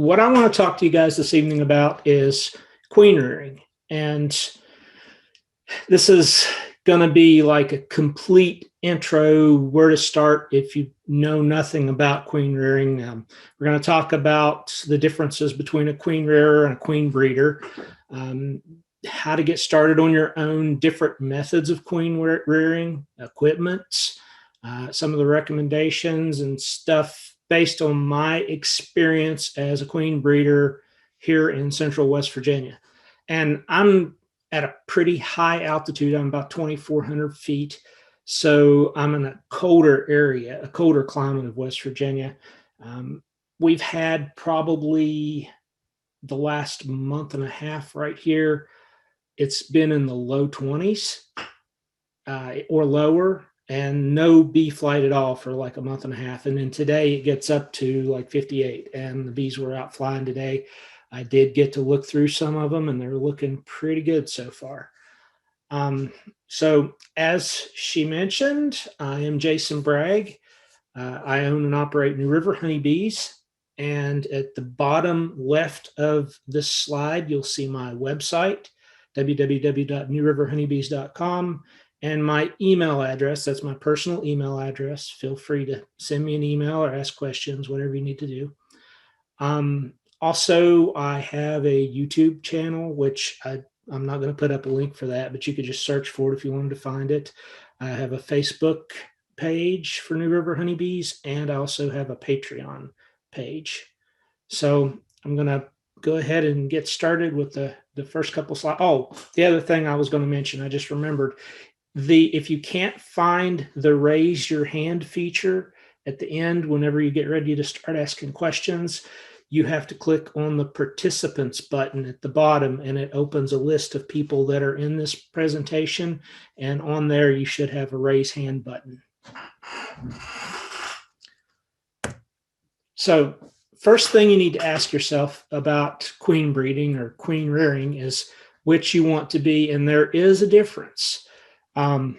what I want to talk to you guys this evening about is queen rearing. And this is going to be like a complete intro, where to start if you know nothing about queen rearing. We're going to talk about the differences between a queen rearer and a queen breeder, how to get started on your own different methods of queen rearing, equipment, some of the recommendations and stuff based on my experience as a queen breeder here in central West Virginia. And I'm at a pretty high altitude. I'm about 2,400 feet. So I'm in a colder area, a colder climate of West Virginia. We've had probably the last month and a half right here, it's been in the low 20s or lower, and no bee flight at all for like a month and a half. And then today it gets up to like 58, and the bees were out flying today. I did get to look through some of them, and they're looking pretty good so far. So as she mentioned, I am Jason Bragg. I own and operate New River Honeybees. And at the bottom left of this slide, you'll see my website, www.newriverhoneybees.com, and my email address. That's my personal email address. Feel free to send me an email or ask questions, whatever you need to do. Also, I have a YouTube channel, which I'm not going to put up a link for that, but you could just search for it if you wanted to find it. I have a Facebook page for New River Honeybees, and I also have a Patreon page. So I'm going to go ahead and get started with the first couple slides. Oh, the other thing I was going to mention, I just remembered, if you can't find the raise your hand feature at the end, whenever you get ready to start asking questions, you have to click on the participants button at the bottom, and it opens a list of people that are in this presentation. And on there, you should have a raise hand button. So first thing you need to ask yourself about queen breeding or queen rearing is which you want to be. And there is a difference. A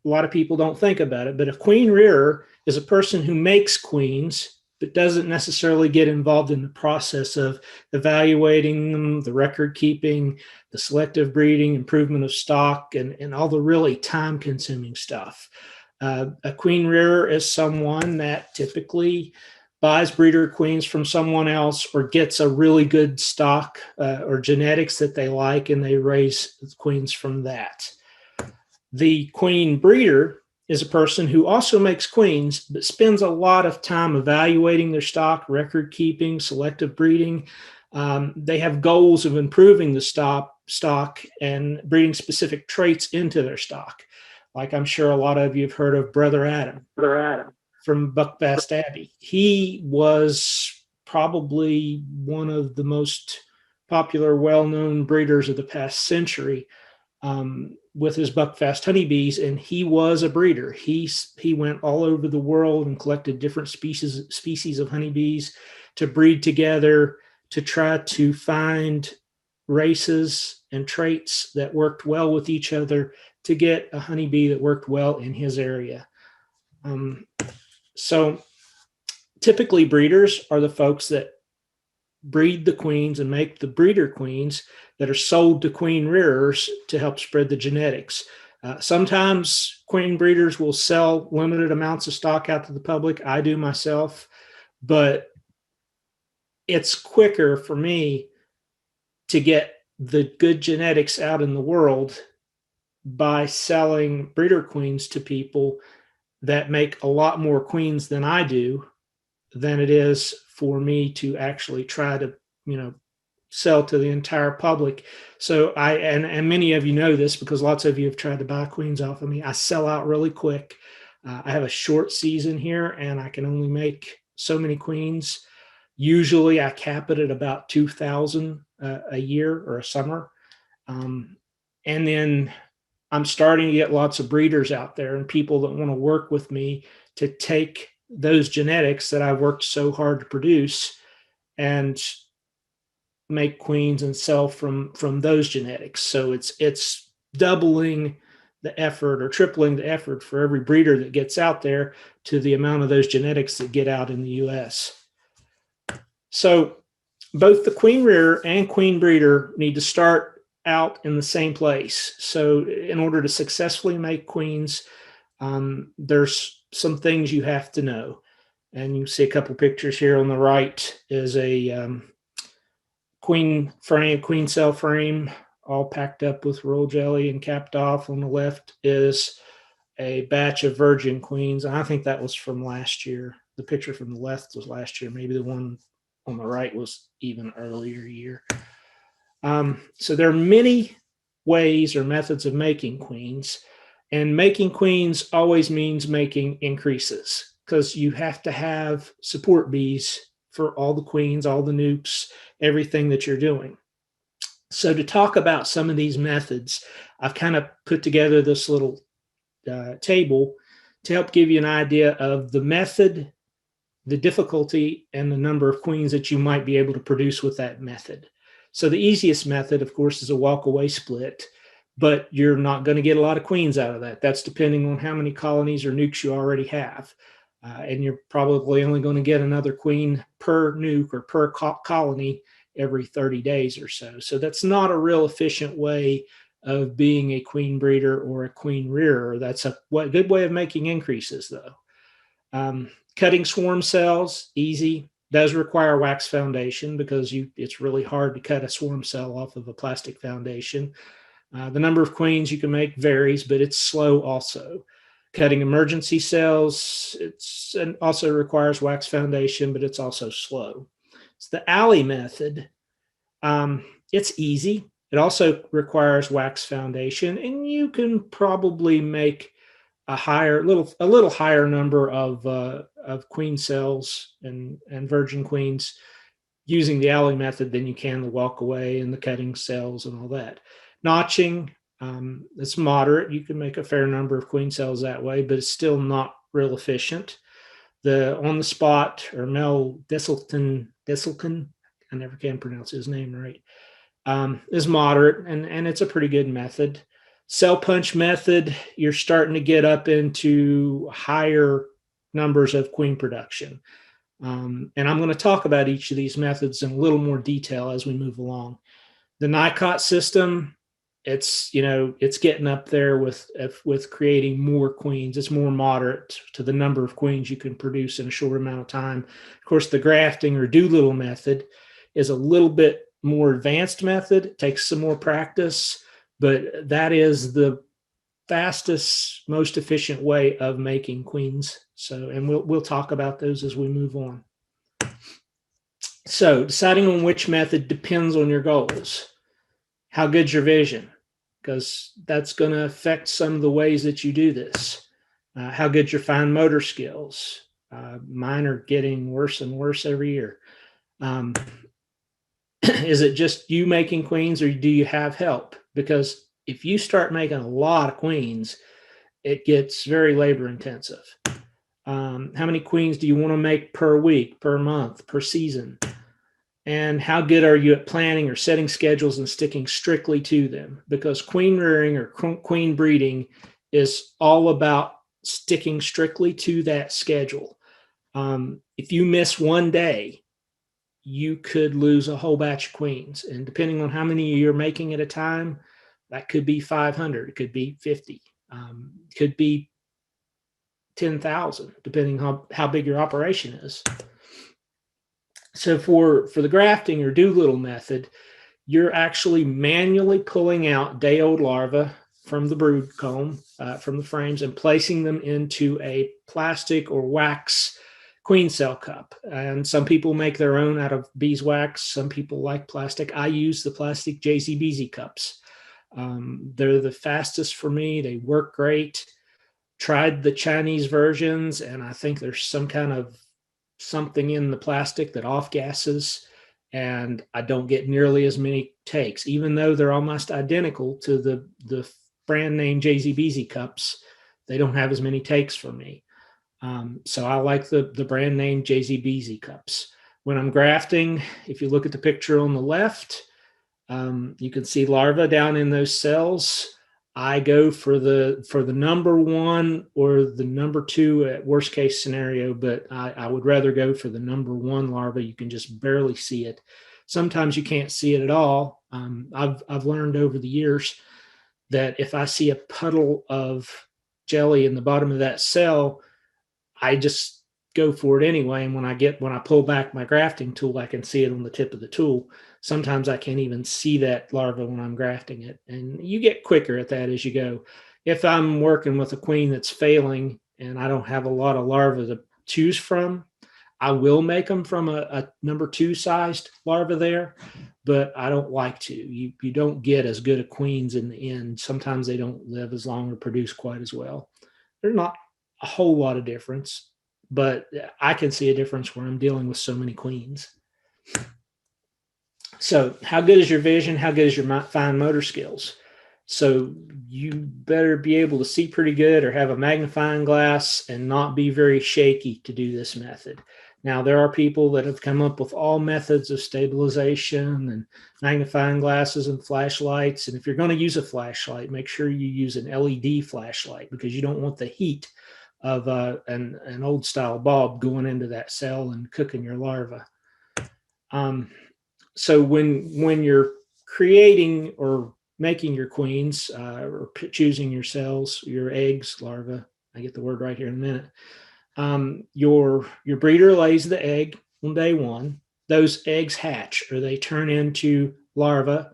lot of people don't think about it, but a queen rearer is a person who makes queens, but doesn't necessarily get involved in the process of evaluating them, the record keeping, the selective breeding, improvement of stock, and all the really time-consuming stuff. A queen rearer is someone that typically buys breeder queens from someone else or gets a really good stock or genetics that they like, and they raise queens from that. The queen breeder is a person who also makes queens, but spends a lot of time evaluating their stock, record keeping, selective breeding. They have goals of improving the stock and breeding specific traits into their stock. Like I'm sure a lot of you have heard of Brother Adam from Buckfast Abbey. He was probably one of the most popular, well-known breeders of the past century. With his Buckfast Honeybees, and he was a breeder. He went all over the world and collected different species of honeybees to breed together to try to find races and traits that worked well with each other to get a honeybee that worked well in his area. So typically breeders are the folks that breed the queens and make the breeder queens that are sold to queen rearers to help spread the genetics. Sometimes queen breeders will sell limited amounts of stock out to the public. I do myself, but it's quicker for me to get the good genetics out in the world by selling breeder queens to people that make a lot more queens than I do, than it is for me to actually try to, sell to the entire public. So and many of you know this because lots of you have tried to buy queens off of me. I sell out really quick. I have a short season here, and I can only make so many queens. Usually I cap it at about 2,000 a year or a summer. And then I'm starting to get lots of breeders out there and people that want to work with me to take those genetics that I worked so hard to produce and make queens and sell from those genetics. So it's doubling the effort or tripling the effort for every breeder that gets out there to the amount of those genetics that get out in the US. So both the queen rearer and queen breeder need to start out in the same place. So in order to successfully make queens, there's some things you have to know. And you see a couple pictures here. On the right is a queen cell frame, all packed up with royal jelly and capped off. On the left is a batch of virgin queens. I think that was from last year. The picture from the left was last year. Maybe the one on the right was even earlier year. So there are many ways or methods of making queens, and making queens always means making increases, because you have to have support bees for all the queens, all the nukes, everything that you're doing. So to talk about some of these methods, I've kind of put together this little table to help give you an idea of the method, the difficulty, and the number of queens that you might be able to produce with that method. So the easiest method, of course, is a walk-away split, but you're not going to get a lot of queens out of that. That's depending on how many colonies or nukes you already have. And you're probably only going to get another queen per nuke or per colony every 30 days or so. So that's not a real efficient way of being a queen breeder or a queen rearer. That's a good way of making increases, though. Cutting swarm cells, easy. Does require wax foundation, because it's really hard to cut a swarm cell off of a plastic foundation. The number of queens you can make varies, but it's slow also. Cutting emergency cells, and also requires wax foundation, but it's also slow. It's the alley method. It's easy. It also requires wax foundation, and you can probably make a little higher number of queen cells and virgin queens using the alley method than you can the walk away and the cutting cells and all that. Notching, it's moderate. You can make a fair number of queen cells that way, but it's still not real efficient. The on the spot, or Mel Disselton, I never can pronounce his name right, is moderate, and it's a pretty good method. Cell punch method, you're starting to get up into higher numbers of queen production. And I'm going to talk about each of these methods in a little more detail as we move along. The NICOT system, it's getting up there with creating more queens. It's more moderate to the number of queens you can produce in a short amount of time. Of course, the grafting or Doolittle method is a little bit more advanced method. It takes some more practice, but that is the fastest, most efficient way of making queens. So, and we'll talk about those as we move on. So deciding on which method depends on your goals. How good's your vision? Because that's going to affect some of the ways that you do this. How good's your fine motor skills? Mine are getting worse and worse every year. Is it just you making queens, or do you have help? Because if you start making a lot of queens, it gets very labor intensive. How many queens do you want to make per week, per month, per season? And how good are you at planning or setting schedules and sticking strictly to them? Because queen rearing or queen breeding is all about sticking strictly to that schedule. If you miss one day, you could lose a whole batch of queens. And depending on how many you're making at a time, that could be 500, it could be 50, it could be 10,000, depending on how big your operation is. So for the grafting or Doolittle method, you're actually manually pulling out day-old larvae from the brood comb, from the frames, and placing them into a plastic or wax queen cell cup. And some people make their own out of beeswax. Some people like plastic. I use the plastic JZBZ cups. They're the fastest for me. They work great. Tried the Chinese versions, and I think there's some kind of something in the plastic that off gases, and I don't get nearly as many takes, even though they're almost identical to the brand name JZBZ cups. They don't have as many takes for me. So I like the brand name JZBZ cups. When I'm grafting, if you look at the picture on the left, you can see larvae down in those cells. I go for the number one or the number two at worst case scenario, but I would rather go for the number one larva. You can just barely see it. Sometimes you can't see it at all. I've learned over the years that if I see a puddle of jelly in the bottom of that cell, I just go for it anyway. And when I pull back my grafting tool, I can see it on the tip of the tool. Sometimes I can't even see that larva when I'm grafting it. And you get quicker at that as you go. If I'm working with a queen that's failing and I don't have a lot of larvae to choose from, I will make them from a number 2 sized larva there, but I don't like to. You don't get as good a queens in the end. Sometimes they don't live as long or produce quite as well. There's not a whole lot of difference, but I can see a difference where I'm dealing with so many queens. So how good is your vision? How good is your fine motor skills? So you better be able to see pretty good or have a magnifying glass and not be very shaky to do this method. Now, there are people that have come up with all methods of stabilization and magnifying glasses and flashlights. And if you're going to use a flashlight, make sure you use an LED flashlight, because you don't want the heat of an old style bulb going into that cell and cooking your larva. So when you're creating or making your queens or choosing your cells, your eggs, larvae, I get the word right here in a minute. Your breeder lays the egg on day 1. Those eggs hatch or they turn into larvae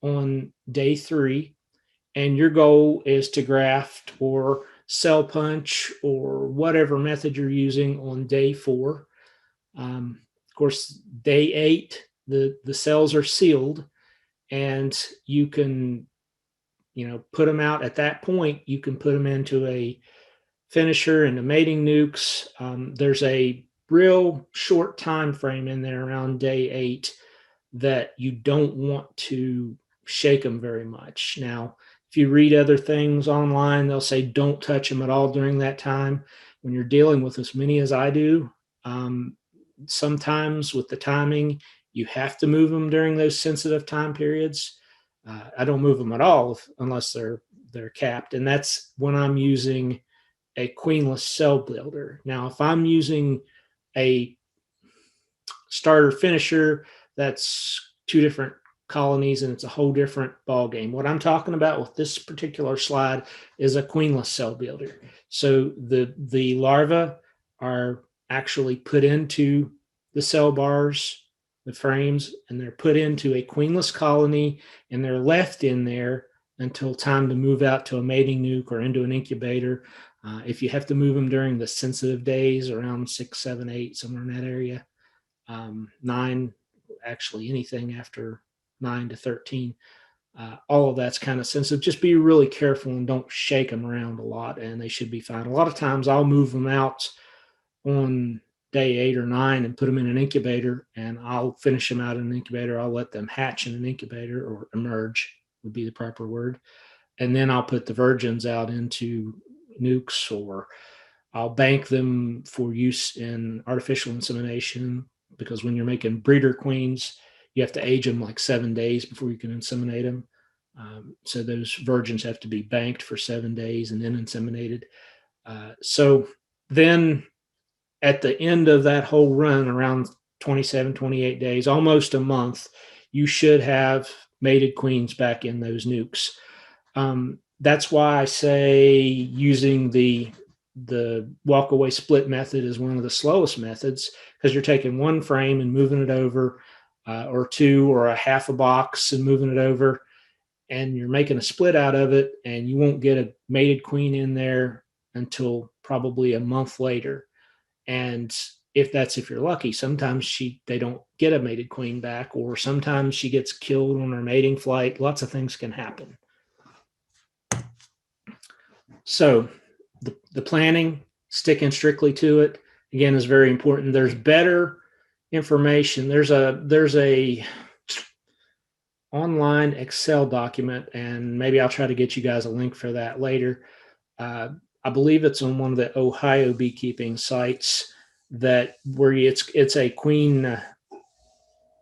on day 3. And your goal is to graft or cell punch or whatever method you're using on day 4. Of course, day 8, the cells are sealed and you can, put them out at that point. You can put them into a finisher and the mating nukes. There's a real short time frame in there around day 8 that you don't want to shake them very much. Now, if you read other things online, they'll say don't touch them at all during that time. When you're dealing with as many as I do, sometimes with the timing, you have to move them during those sensitive time periods. I don't move them at all unless they're capped, and that's when I'm using a queenless cell builder. Now, if I'm using a starter finisher, that's 2 different colonies and it's a whole different ball game. What I'm talking about with this particular slide is a queenless cell builder. So the larvae are actually put into the cell bars, the frames, and they're put into a queenless colony and they're left in there until time to move out to a mating nuke or into an incubator. If you have to move them during the sensitive days around 6, 7, 8, somewhere in that area, 9, actually anything after 9 to 13, all of that's kind of sensitive. Just be really careful and don't shake them around a lot, and they should be fine. A lot of times I'll move them out on day 8 or 9 and put them in an incubator, and I'll finish them out in an incubator. I'll let them hatch in an incubator, or emerge would be the proper word. And then I'll put the virgins out into nukes, or I'll bank them for use in artificial insemination, because when you're making breeder queens, you have to age them like 7 days before you can inseminate them. So those virgins have to be banked for 7 days and then inseminated. So then at the end of that whole run, around 27, 28 days, almost a month, you should have mated queens back in those nukes. That's why I say using the walk-away split method is one of the slowest methods, because you're taking 1 frame and moving it over, or 2 or a half a box and moving it over, and you're making a split out of it, and you won't get a mated queen in there until probably a month later. And if you're lucky, sometimes they don't get a mated queen back, or sometimes she gets killed on her mating flight. Lots of things can happen. So the planning, sticking strictly to it, again, is very important. There's better information. There's a online Excel document, and maybe I'll try to get you guys a link for that later. I believe it's on one of the Ohio beekeeping sites where it's a queen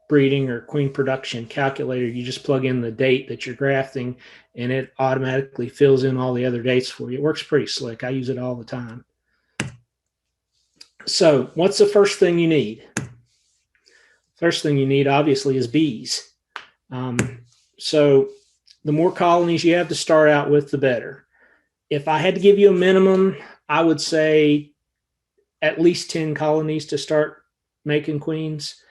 breeding or queen production calculator. You just plug in the date that you're grafting, and it automatically fills in all the other dates for you. It works pretty slick. I use it all the time. So what's the first thing you need? First thing you need, obviously, is bees. So the more colonies you have to start out with, the better. If I had to give you a minimum, I would say at least 10 colonies to start making queens.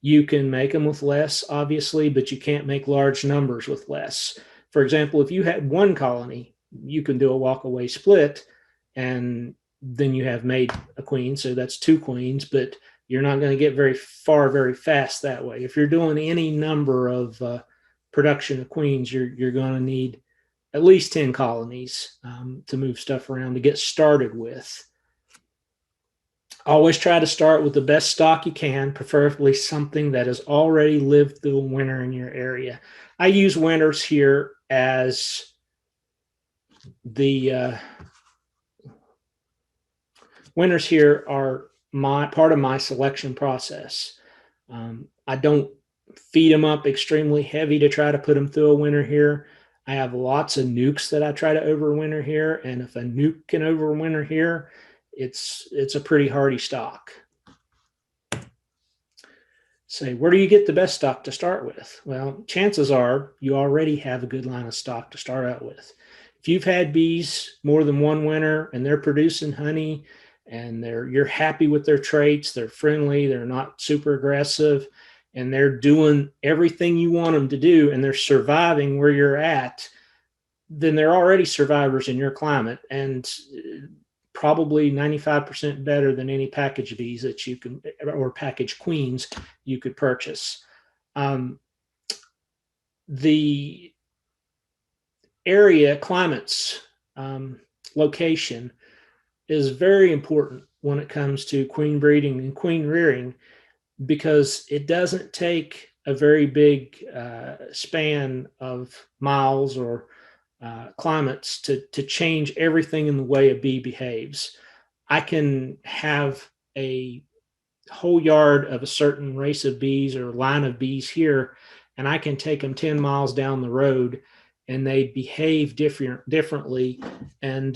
You can make them with less, obviously, but you can't make large numbers with less. For example, if you had one colony, you can do a walk-away split, and then you have made a queen. So that's 2 queens, but you're not going to get very far very fast that way. If you're doing any number of production of queens, you're going to need at least 10 colonies to move stuff around to get started with. Always try to start with the best stock you can, preferably something that has already lived through a winter in your area. I use winters here as the winters here are part of my selection process. I don't feed them up extremely heavy to try to put them through a winter here. I have lots of nukes that I try to overwinter here, and if a nuke can overwinter here, it's a pretty hardy stock. Say, where do you get the best stock to start with? Well, chances are you already have a good line of stock to start out with. If you've had bees more than one winter and they're producing honey and you're happy with their traits, they're friendly, they're not super aggressive, and they're doing everything you want them to do, and they're surviving where you're at, then they're already survivors in your climate, and probably 95% better than any packaged bees that you can, or packaged queens you could purchase. The area, climates, location is very important when it comes to queen breeding and queen rearing, because it doesn't take a very big span of miles or climates to change everything in the way a bee behaves. I can have a whole yard of a certain race of bees or line of bees here, and I can take them 10 miles down the road and they behave differently, and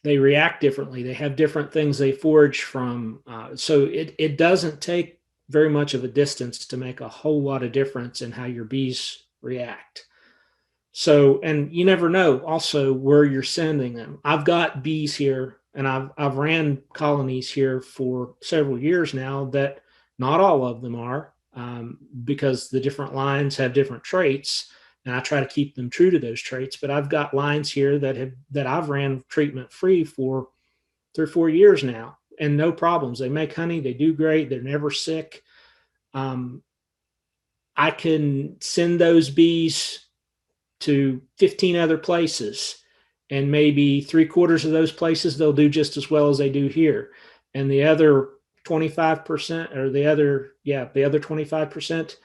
they react differently. They have different things they forage from. So it doesn't take very much of a distance to make a whole lot of difference in how your bees react. So, and you never know also where you're sending them. I've got bees here, and I've ran colonies here for several years now that not all of them are, because the different lines have different traits, and I try to keep them true to those traits. But I've got lines here that I've ran treatment free for 3 or 4 years now, and no problems. They make honey, they do great, they're never sick. I can send those bees to 15 other places, and maybe 3/4 of those places they'll do just as well as they do here, and the other 25%, or the other 25%,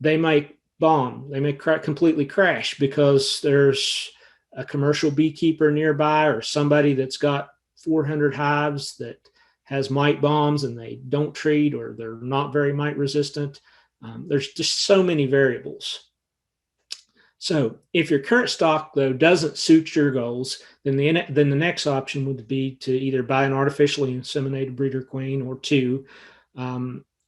they might bomb. They may completely crash because there's a commercial beekeeper nearby, or somebody that's got 400 hives that has mite bombs and they don't treat, or they're not very mite resistant. There's just so many variables. So if your current stock, though, doesn't suit your goals, then the next option would be to either buy an artificially inseminated breeder queen or 2,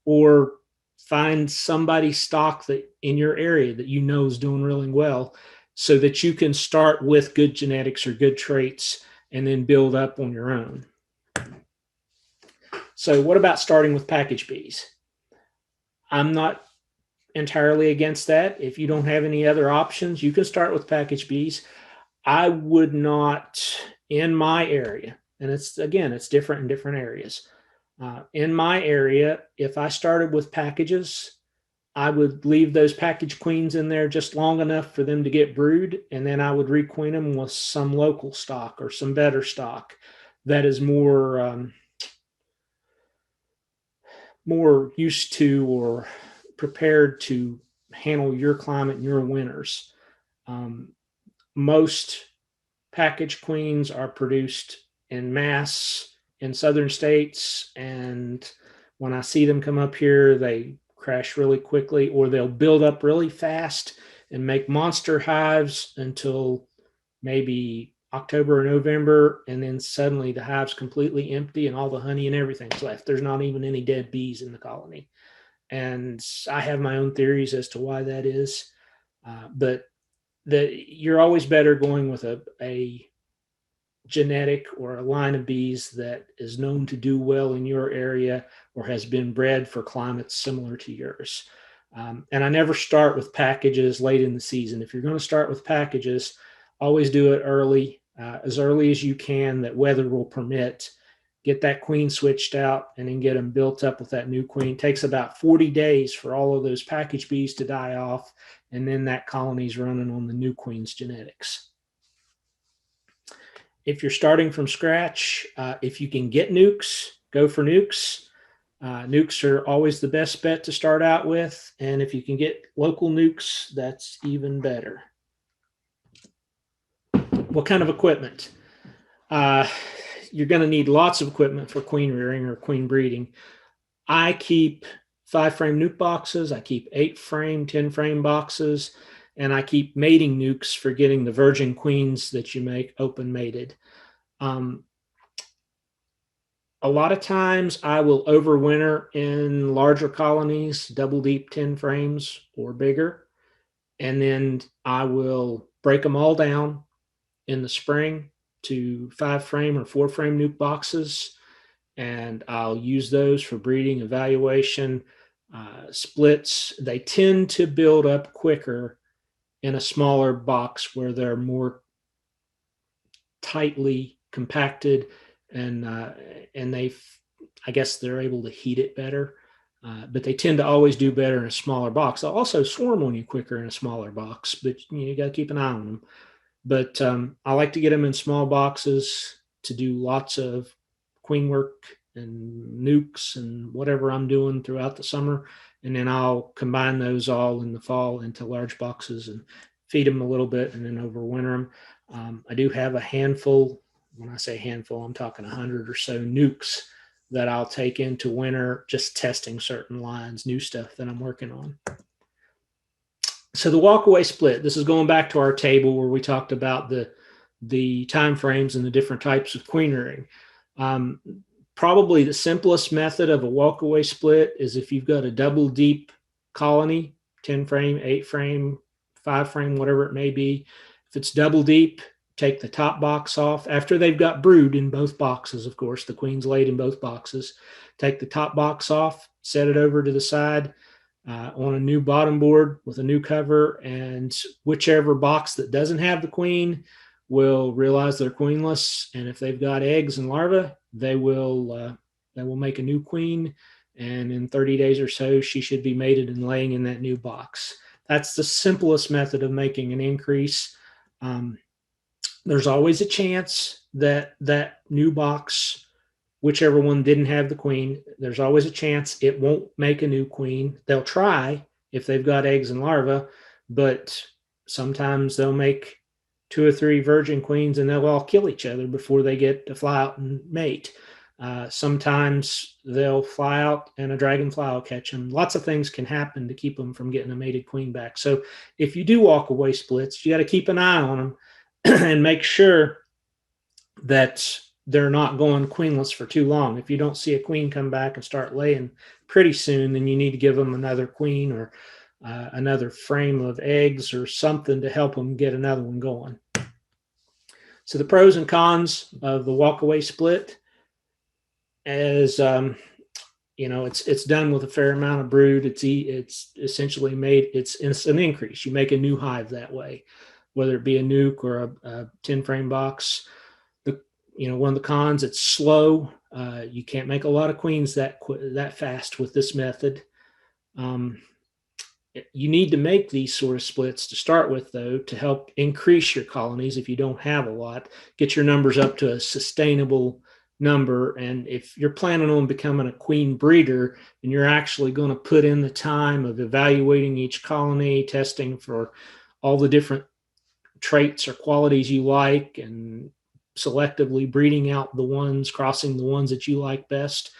or find somebody's stock that in your area that you know is doing really well, so that you can start with good genetics or good traits and then build up on your own. So what about starting with package bees? I'm not entirely against that. If you don't have any other options, you can start with package bees. I would not, in my area, and it's different in different areas. In my area, if I started with packages, I would leave those package queens in there just long enough for them to get brood, and then I would requeen them with some local stock or some better stock that is more used to or prepared to handle your climate and your winters. Most package queens are produced in mass in southern states, and when I see them come up here, they crash really quickly, or they'll build up really fast and make monster hives until maybe October or November, and then suddenly the hive's completely empty and all the honey and everything's left. There's not even any dead bees in the colony. And I have my own theories as to why that is. But you're always better going with a genetic or a line of bees that is known to do well in your area or has been bred for climates similar to yours. And I never start with packages late in the season. If you're going to start with packages, always do it early, as early as you can, that weather will permit. Get that queen switched out and then get them built up with that new queen. It takes about 40 days for all of those package bees to die off, and then that colony's running on the new queen's genetics. If you're starting from scratch, if you can get nukes, go for nukes. Nukes are always the best bet to start out with, and if you can get local nukes, that's even better. What kind of equipment? You're going to need lots of equipment for queen rearing or queen breeding. I keep 5-frame nuke boxes. I keep 8-frame, 10-frame boxes, and I keep mating nukes for getting the virgin queens that you make open mated. A lot of times I will overwinter in larger colonies, double deep 10 frames or bigger, and then I will break them all down in the spring to 5-frame or 4-frame nuke boxes, and I'll use those for breeding, evaluation, splits. They tend to build up quicker in a smaller box where they're more tightly compacted, and I guess they're able to heat it better. But they tend to always do better in a smaller box. They'll also swarm on you quicker in a smaller box, but you got to keep an eye on them. But I like to get them in small boxes to do lots of queen work and nukes and whatever I'm doing throughout the summer. And then I'll combine those all in the fall into large boxes and feed them a little bit and then overwinter them. I do have a handful. When I say handful, I'm talking 100 or so nukes that I'll take into winter, just testing certain lines, new stuff that I'm working on. So the walkaway split, this is going back to our table where we talked about the time frames and the different types of queen rearing. Probably the simplest method of a walkaway split is if you've got a double deep colony, 10-frame, 8-frame, 5-frame, whatever it may be. If it's double deep, take the top box off. After they've got brood in both boxes, of course, the queen's laid in both boxes. Take the top box off, set it over to the side on a new bottom board with a new cover, and whichever box that doesn't have the queen will realize they're queenless, and if they've got eggs and larvae, they will make a new queen, and in 30 days or so, she should be mated and laying in that new box. That's the simplest method of making an increase. There's always a chance that that new box, whichever one didn't have the queen, there's always a chance it won't make a new queen. They'll try if they've got eggs and larvae, but sometimes they'll make 2 or 3 virgin queens and they'll all kill each other before they get to fly out and mate. Sometimes they'll fly out and a dragonfly will catch them. Lots of things can happen to keep them from getting a mated queen back. So if you do walk away splits, you got to keep an eye on them and make sure that they're not going queenless for too long. If you don't see a queen come back and start laying pretty soon, then you need to give them another queen or another frame of eggs or something to help them get another one going. So the pros and cons of the walkaway split is, it's done with a fair amount of brood. It's essentially it's an increase. You make a new hive that way, whether it be a nuke or a 10-frame box. One of the cons, it's slow. You can't make a lot of queens that fast with this method. You need to make these sort of splits to start with, though, to help increase your colonies if you don't have a lot. Get your numbers up to a sustainable number. And if you're planning on becoming a queen breeder, and you're actually going to put in the time of evaluating each colony, testing for all the different traits or qualities you like, and selectively breeding out the ones, crossing the ones that you like best,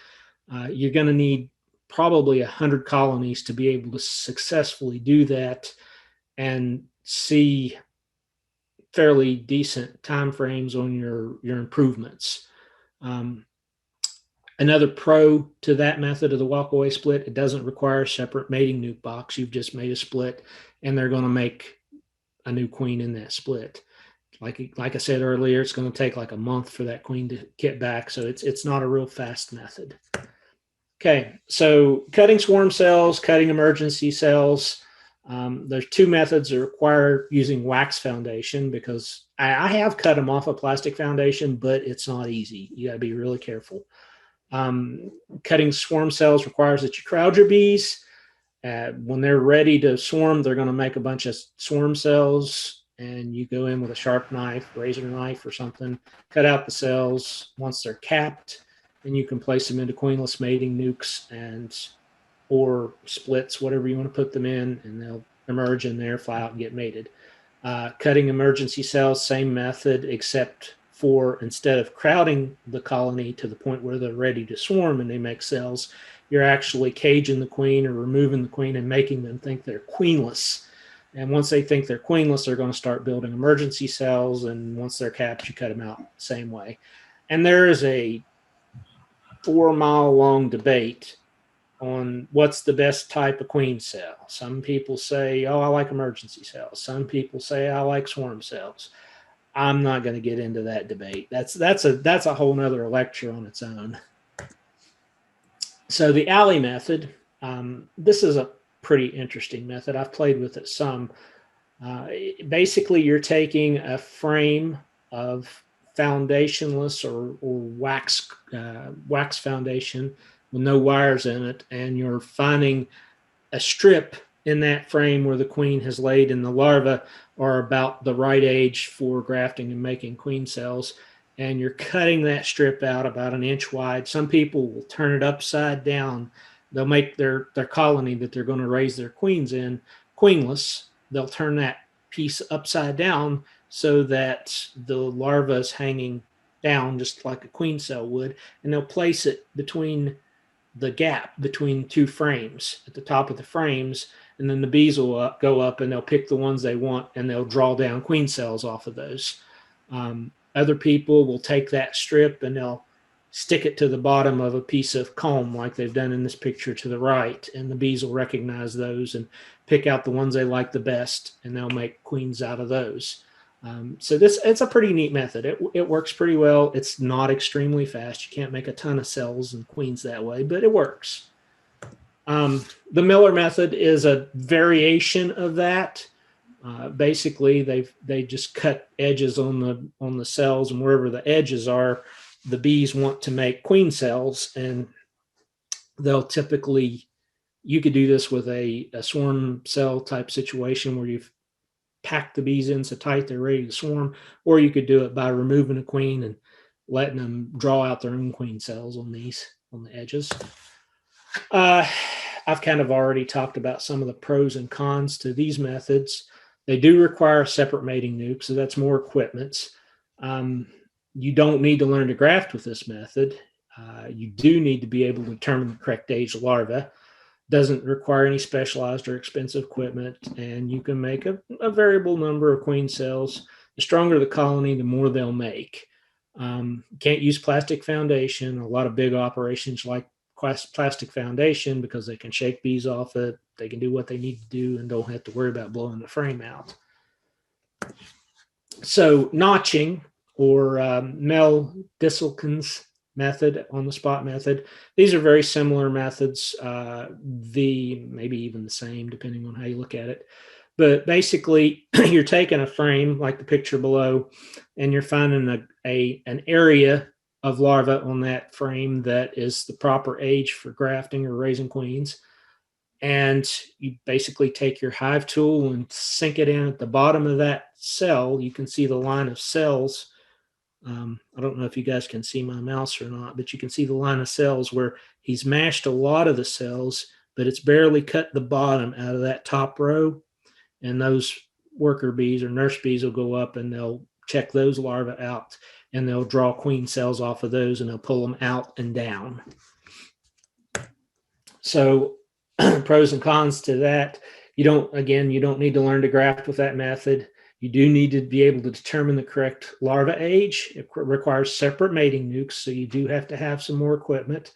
you're going to need probably 100 colonies to be able to successfully do that and see fairly decent time frames on your improvements. Another pro to that method of the walkaway split, it doesn't require a separate mating nuke box. You've just made a split, and they're going to make a new queen in that split. Like I said earlier, it's going to take like a month for that queen to get back, so it's not a real fast method. Okay, so cutting swarm cells, cutting emergency cells. There's two methods that require using wax foundation, because I have cut them off a plastic foundation, but it's not easy. You got to be really careful. Cutting swarm cells requires that you crowd your bees. When they're ready to swarm, they're going to make a bunch of swarm cells, and you go in with a sharp knife, razor knife or something, cut out the cells. Once they're capped, then you can place them into queenless mating nukes or splits, whatever you want to put them in, and they'll emerge in there, fly out, and get mated. Cutting emergency cells, same method, except for instead of crowding the colony to the point where they're ready to swarm and they make cells, you're actually caging the queen or removing the queen and making them think they're queenless. And once they think they're queenless, they're going to start building emergency cells, and once they're capped, you cut them out the same way. And there is a 4-mile-long debate on what's the best type of queen cell. Some people say, oh, I like emergency cells. Some people say, I like swarm cells. I'm not going to get into that debate. That's a whole nother lecture on its own. So the alley method, this is a pretty interesting method. I've played with it some. Basically, you're taking a frame of foundationless or wax foundation with no wires in it, and you're finding a strip in that frame where the queen has laid, and the larvae are about the right age for grafting and making queen cells, and you're cutting that strip out about 1 inch wide. Some people will turn it upside down. They'll make their colony that they're going to raise their queens in queenless. They'll turn that piece upside down so that the larva is hanging down just like a queen cell would, and they'll place it between the gap between two frames at the top of the frames, and then the bees will go up and they'll pick the ones they want, and they'll draw down queen cells off of those. Other people will take that strip and they'll stick it to the bottom of a piece of comb like they've done in this picture to the right, and the bees will recognize those and pick out the ones they like the best, and they'll make queens out of those. So it's a pretty neat method. It works pretty well. It's not extremely fast. You can't make a ton of cells and queens that way, but it works. The Miller method is a variation of that. Basically, they just cut edges on the cells, and wherever the edges are, the bees want to make queen cells, and they'll typically, you could do this with a swarm cell type situation where you've packed the bees in so tight they're ready to swarm, or you could do it by removing a queen and letting them draw out their own queen cells on the edges. I've kind of already talked about some of the pros and cons to these methods. They do require a separate mating nuke, so that's more equipment. You don't need to learn to graft with this method. You do need to be able to determine the correct age larva. Doesn't require any specialized or expensive equipment, and you can make a variable number of queen cells. The stronger the colony, the more they'll make. Can't use plastic foundation. A lot of big operations like plastic foundation because they can shake bees off it. They can do what they need to do and don't have to worry about blowing the frame out. So notching, or Mel Disselkin's method, on the spot method. These are very similar methods, maybe even the same depending on how you look at it. But basically, you're taking a frame like the picture below, and you're finding an area of larvae on that frame that is the proper age for grafting or raising queens. And you basically take your hive tool and sink it in at the bottom of that cell. You can see the line of cells. I don't know if you guys can see my mouse or not, but you can see the line of cells where he's mashed a lot of the cells, but it's barely cut the bottom out of that top row. And those worker bees or nurse bees will go up and they'll check those larvae out, and they'll draw queen cells off of those, and they'll pull them out and down. So pros and cons to that. You don't need to learn to graft with that method. You do need to be able to determine the correct larva age. It requires separate mating nukes, so you do have to have some more equipment.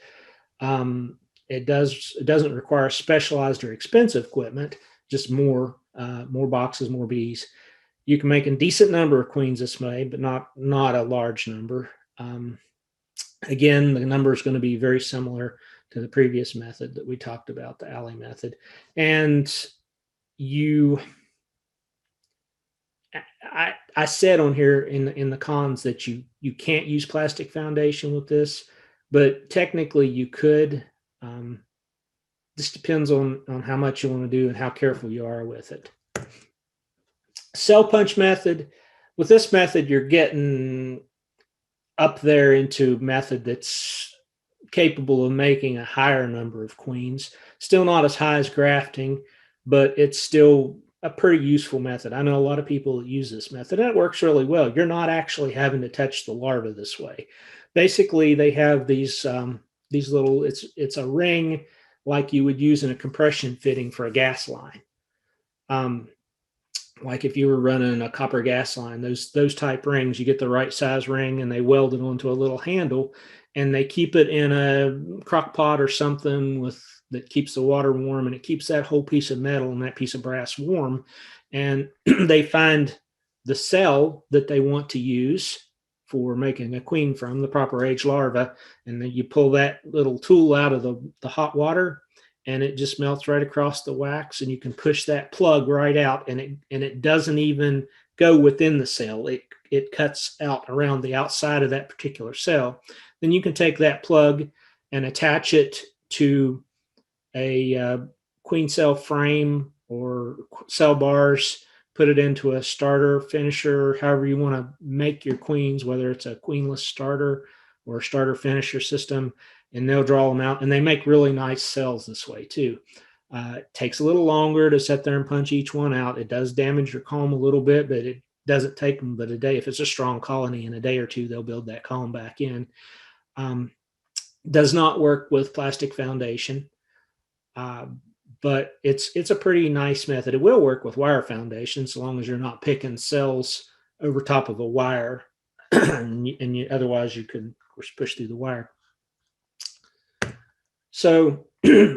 It doesn't require specialized or expensive equipment, just more boxes, more bees. You can make a decent number of queens this way, but not a large number. Again, the number is going to be very similar to the previous method that we talked about, the alley method. And I said on here in the cons that you can't use plastic foundation with this, but technically you could. This depends on how much you want to do and how careful you are with it. Cell punch method. With this method, you're getting up there into method that's capable of making a higher number of queens. Still not as high as grafting, but it's still a pretty useful method. I know a lot of people that use this method, and it works really well. You're not actually having to touch the larva this way. Basically, they have these little, it's a ring like you would use in a compression fitting for a gas line. Like if you were running a copper gas line, those type rings, you get the right size ring and they weld it onto a little handle, and they keep it in a crock pot or something that keeps the water warm, and it keeps that whole piece of metal and that piece of brass warm. And they find the cell that they want to use for making a queen from, the proper age larva, and then you pull that little tool out of the hot water, and it just melts right across the wax, and you can push that plug right out, and it doesn't even go within the cell. It cuts out around the outside of that particular cell. Then you can take that plug and attach it to a queen cell frame or cell bars, put it into a starter, finisher, however you want to make your queens, whether it's a queenless starter or a starter finisher system, and they'll draw them out. And they make really nice cells this way too. It takes a little longer to sit there and punch each one out. It does damage your comb a little bit, but it doesn't take them but a day. If it's a strong colony, in a day or two, they'll build that comb back in. Does not work with plastic foundation. But it's a pretty nice method. It will work with wire foundation, so long as you're not picking cells over top of a wire, and otherwise you could, of course, push through the wire. So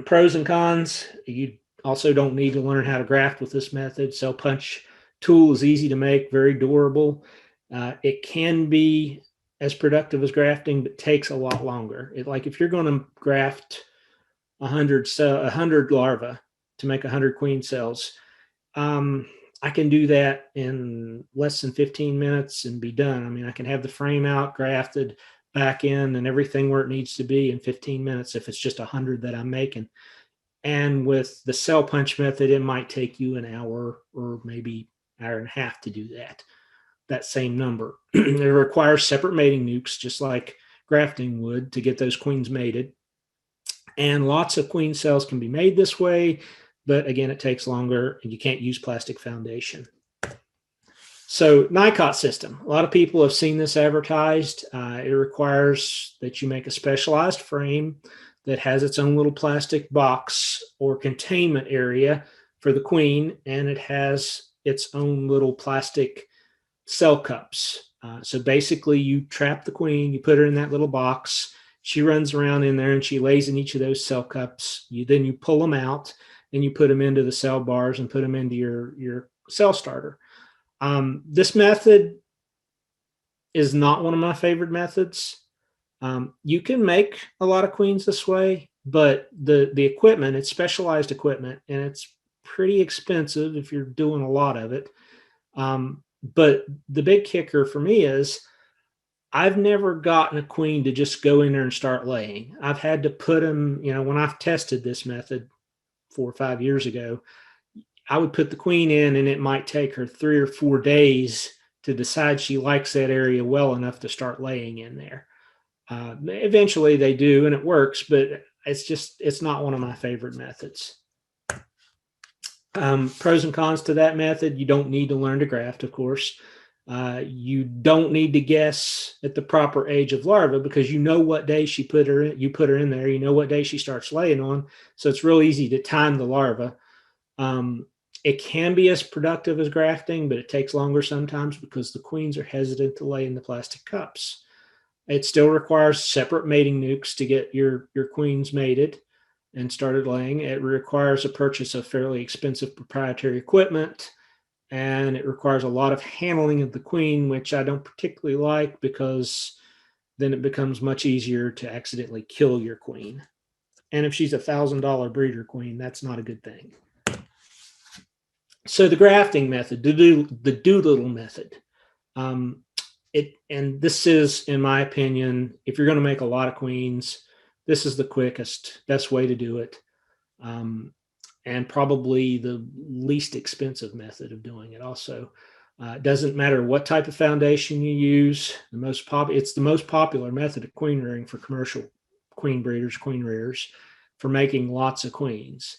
pros and cons: you also don't need to learn how to graft with this method. Cell punch tool is easy to make, very durable. It can be as productive as grafting, but takes a lot longer. Like if you're going to graft 100 larvae to make 100 queen cells, I can do that in less than 15 minutes and be done. I mean, I can have the frame out, grafted, back in, and everything where it needs to be in 15 minutes if it's just 100 that I'm making. And with the cell punch method, it might take you an hour or maybe an hour and a half to do that same number. It requires separate mating nukes, just like grafting would, to get those queens mated. And lots of queen cells can be made this way, but again, it takes longer, and you can't use plastic foundation. So NICOT system, a lot of people have seen this advertised. It requires that you make a specialized frame that has its own little plastic box or containment area for the queen, and it has its own little plastic cell cups. So basically you trap the queen, you put her in that little box, she runs around in there and she lays in each of those cell cups. Then you pull them out and you put them into the cell bars and put them into your cell starter. This method is not one of my favorite methods. You can make a lot of queens this way, but the equipment, it's specialized equipment, and it's pretty expensive if you're doing a lot of it. But the big kicker for me is I've never gotten a queen to just go in there and start laying. I've had to put them, when I've tested this method 4 or 5 years ago, I would put the queen in, and it might take her 3 or 4 days to decide she likes that area well enough to start laying in there. Eventually they do, and it works, but it's not one of my favorite methods. Pros and cons to that method: you don't need to learn to graft, of course. You don't need to guess at the proper age of larva, because you know what day you put her in there, you know what day she starts laying on, so it's real easy to time the larva. It can be as productive as grafting, but it takes longer sometimes because the queens are hesitant to lay in the plastic cups. It still requires separate mating nukes to get your queens mated and started laying. It requires a purchase of fairly expensive proprietary equipment, and it requires a lot of handling of the queen, which I don't particularly like because then it becomes much easier to accidentally kill your queen. And if she's $1,000 breeder queen, that's not a good thing. So the grafting method, the Doolittle method, and this is, in my opinion, if you're going to make a lot of queens, this is the quickest, best way to do it, and probably the least expensive method of doing it. Also, it doesn't matter what type of foundation you use. It's the most popular method of queen rearing for commercial queen breeders, queen rearers, for making lots of queens.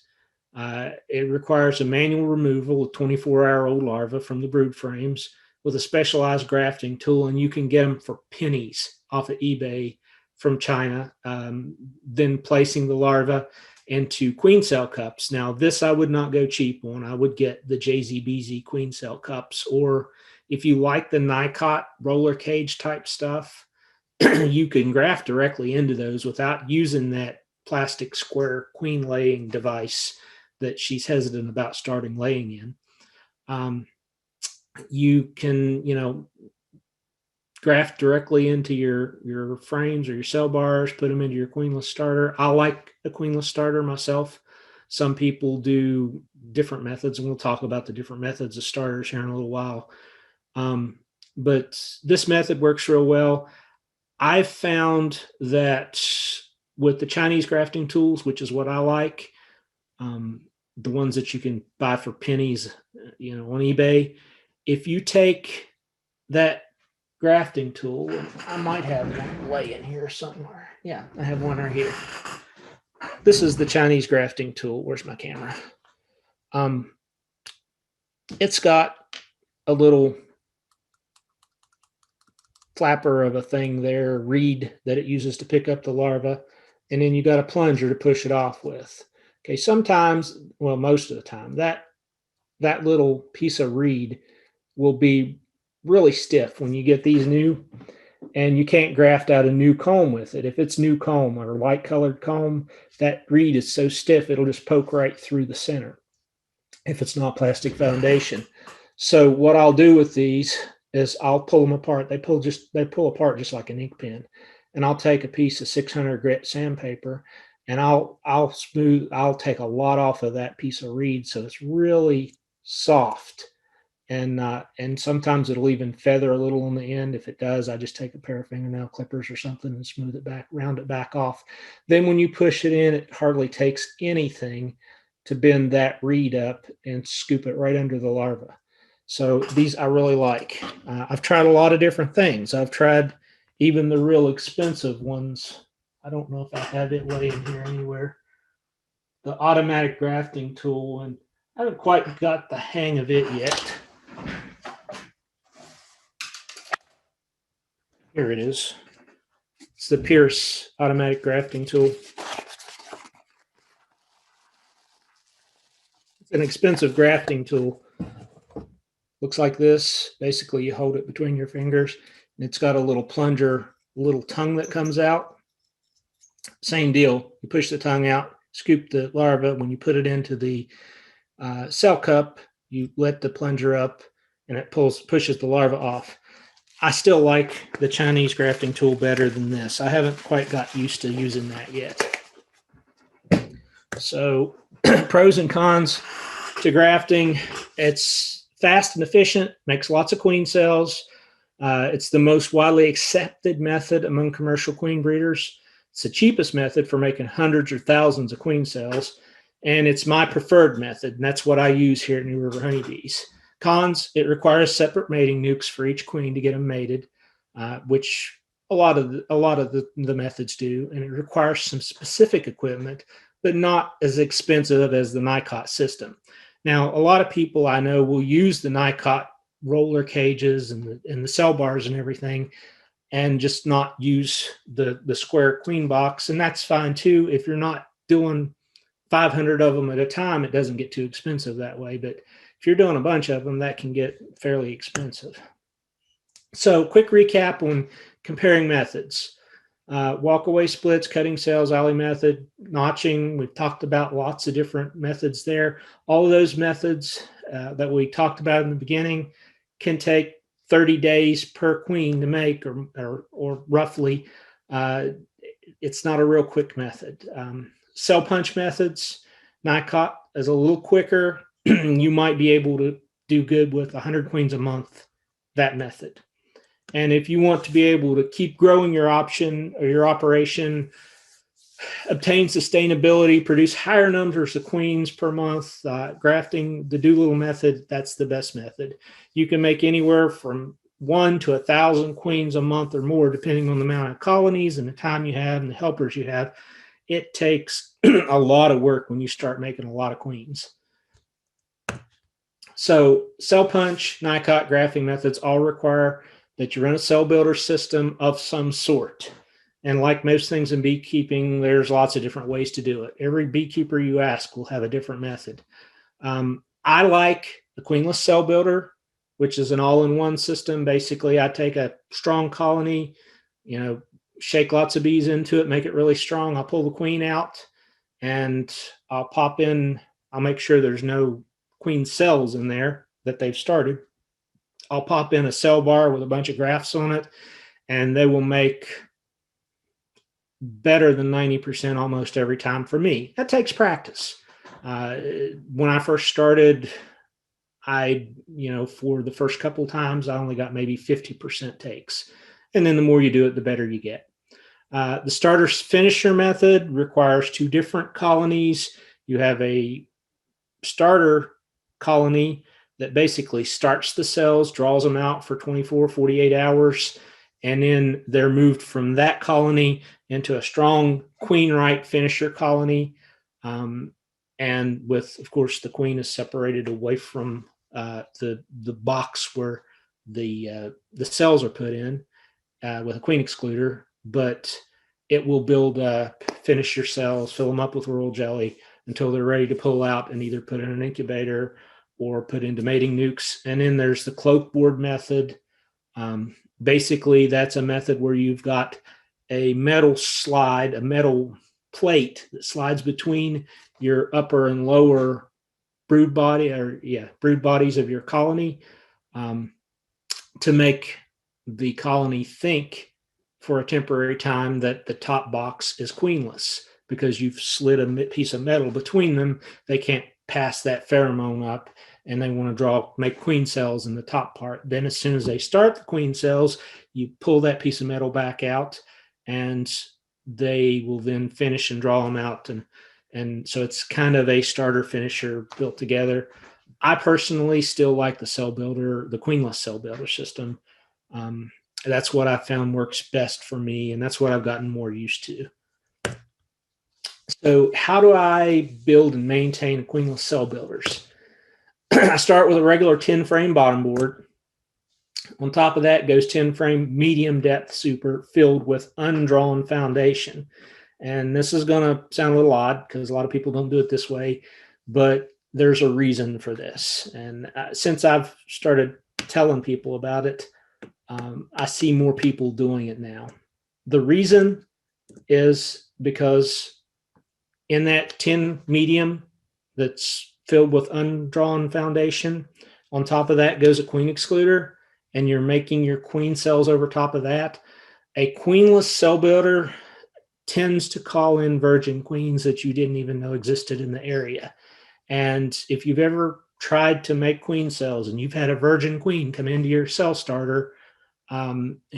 It requires a manual removal of 24-hour-old larvae from the brood frames with a specialized grafting tool, and you can get them for pennies off of eBay from China. Then placing the larvae into queen cell cups. Now, this I would not go cheap on. I would get the JZBZ queen cell cups, or if you like the Nicot roller cage type stuff, you can graft directly into those without using that plastic square queen laying device that she's hesitant about starting laying in. You can, graft directly into your frames or your cell bars, put them into your queenless starter. I like a queenless starter myself. Some people do different methods, and we'll talk about the different methods of starters here in a little while. But this method works real well. I've found that with the Chinese grafting tools, which is what I like, the ones that you can buy for pennies, on eBay, if you take that grafting tool, and I might have one laying here somewhere. Yeah, I have one right here. This is the Chinese grafting tool. Where's my camera? It's got a little flapper of a thing there, reed that it uses to pick up the larva, and then you got a plunger to push it off with. Okay, sometimes, well, most of the time, that little piece of reed will be really stiff when you get these new, and you can't graft out a new comb with it. If it's new comb or light colored comb, that reed is so stiff it'll just poke right through the center if it's not plastic foundation. So what I'll do with these is I'll pull them apart. They pull apart just like an ink pen, and I'll take a piece of 600 grit sandpaper, and I'll take a lot off of that piece of reed so it's really soft. And sometimes it'll even feather a little on the end. If it does, I just take a pair of fingernail clippers or something and smooth it back, round it back off. Then when you push it in, it hardly takes anything to bend that reed up and scoop it right under the larva. So these I really like. I've tried a lot of different things. I've tried even the real expensive ones. I don't know if I have it laying here anywhere. The automatic grafting tool, and I haven't quite got the hang of it yet. Here it is. It's the Pierce automatic grafting tool. It's an expensive grafting tool. Looks like this. Basically, you hold it between your fingers, and it's got a little plunger, little tongue that comes out. Same deal. You push the tongue out, scoop the larva. When you put it into the cell cup, you let the plunger up, and it pushes the larva off. I still like the Chinese grafting tool better than this. I haven't quite got used to using that yet. So pros and cons to grafting. It's fast and efficient, makes lots of queen cells. It's the most widely accepted method among commercial queen breeders. It's the cheapest method for making hundreds or thousands of queen cells. And it's my preferred method, and that's what I use here at New River Honeybees. Cons, it requires separate mating nukes for each queen to get them mated, which a lot of the methods do, and it requires some specific equipment, but not as expensive as the Nicot system. Now, a lot of people I know will use the Nicot roller cages and the cell bars and everything, and just not use the square queen box, and that's fine too if you're not doing 500 of them at a time, it doesn't get too expensive that way. But if you're doing a bunch of them, that can get fairly expensive. So quick recap on comparing methods. Walk-away splits, cutting cells, alley method, notching. We've talked about lots of different methods there. All of those methods that we talked about in the beginning can take 30 days per queen to make, or roughly. It's not a real quick method. Cell punch methods, NICOT is a little quicker. You might be able to do good with 100 queens a month, that method. And if you want to be able to keep growing your option or your operation, obtain sustainability, produce higher numbers of queens per month, grafting, the Doolittle method, that's the best method. You can make anywhere from 1 to 1,000 queens a month or more, depending on the amount of colonies and the time you have and the helpers you have. It takes a lot of work when you start making a lot of queens. So cell punch, NICOT, grafting methods all require that you run a cell builder system of some sort. And like most things in beekeeping, there's lots of different ways to do it. Every beekeeper you ask will have a different method. I like the queenless cell builder, which is an all-in-one system. Basically, I take a strong colony, shake lots of bees into it, make it really strong. I'll pull the queen out and I'll pop in, I'll make sure there's no queen cells in there that they've started. I'll pop in a cell bar with a bunch of grafts on it, and they will make better than 90% almost every time for me. That takes practice. When I first started, for the first couple of times, I only got maybe 50% takes. And then the more you do it, the better you get. The starter finisher method requires 2 different colonies. You have a starter colony that basically starts the cells, draws them out for 24, 48 hours, and then they're moved from that colony into a strong queen-right finisher colony. And with, of course, the queen is separated away from the box where the cells are put in with a queen excluder, but it will build finisher cells, fill them up with royal jelly until they're ready to pull out and either put in an incubator or put into mating nukes. And then there's the cloak board method. Basically, that's a method where you've got a metal slide, a metal plate that slides between your upper and lower brood bodies of your colony to make the colony think for a temporary time that the top box is queenless, because you've slid a piece of metal between them. They can't pass that pheromone up, and they want to make queen cells in the top part. Then as soon as they start the queen cells, you pull that piece of metal back out, and they will then finish and draw them out. And so it's kind of a starter finisher built together. I personally still like the cell builder, the queenless cell builder system. That's what I found works best for me, and that's what I've gotten more used to. So how do I build and maintain queenless cell builders? I start with a regular 10-frame bottom board. On top of that goes 10-frame medium depth super filled with undrawn foundation. And this is going to sound a little odd because a lot of people don't do it this way, but there's a reason for this. And since I've started telling people about it, I see more people doing it now. The reason is because in that 10 medium that's filled with undrawn foundation, on top of that goes a queen excluder, and you're making your queen cells over top of that. A queenless cell builder tends to call in virgin queens that you didn't even know existed in the area. And if you've ever tried to make queen cells and you've had a virgin queen come into your cell starter,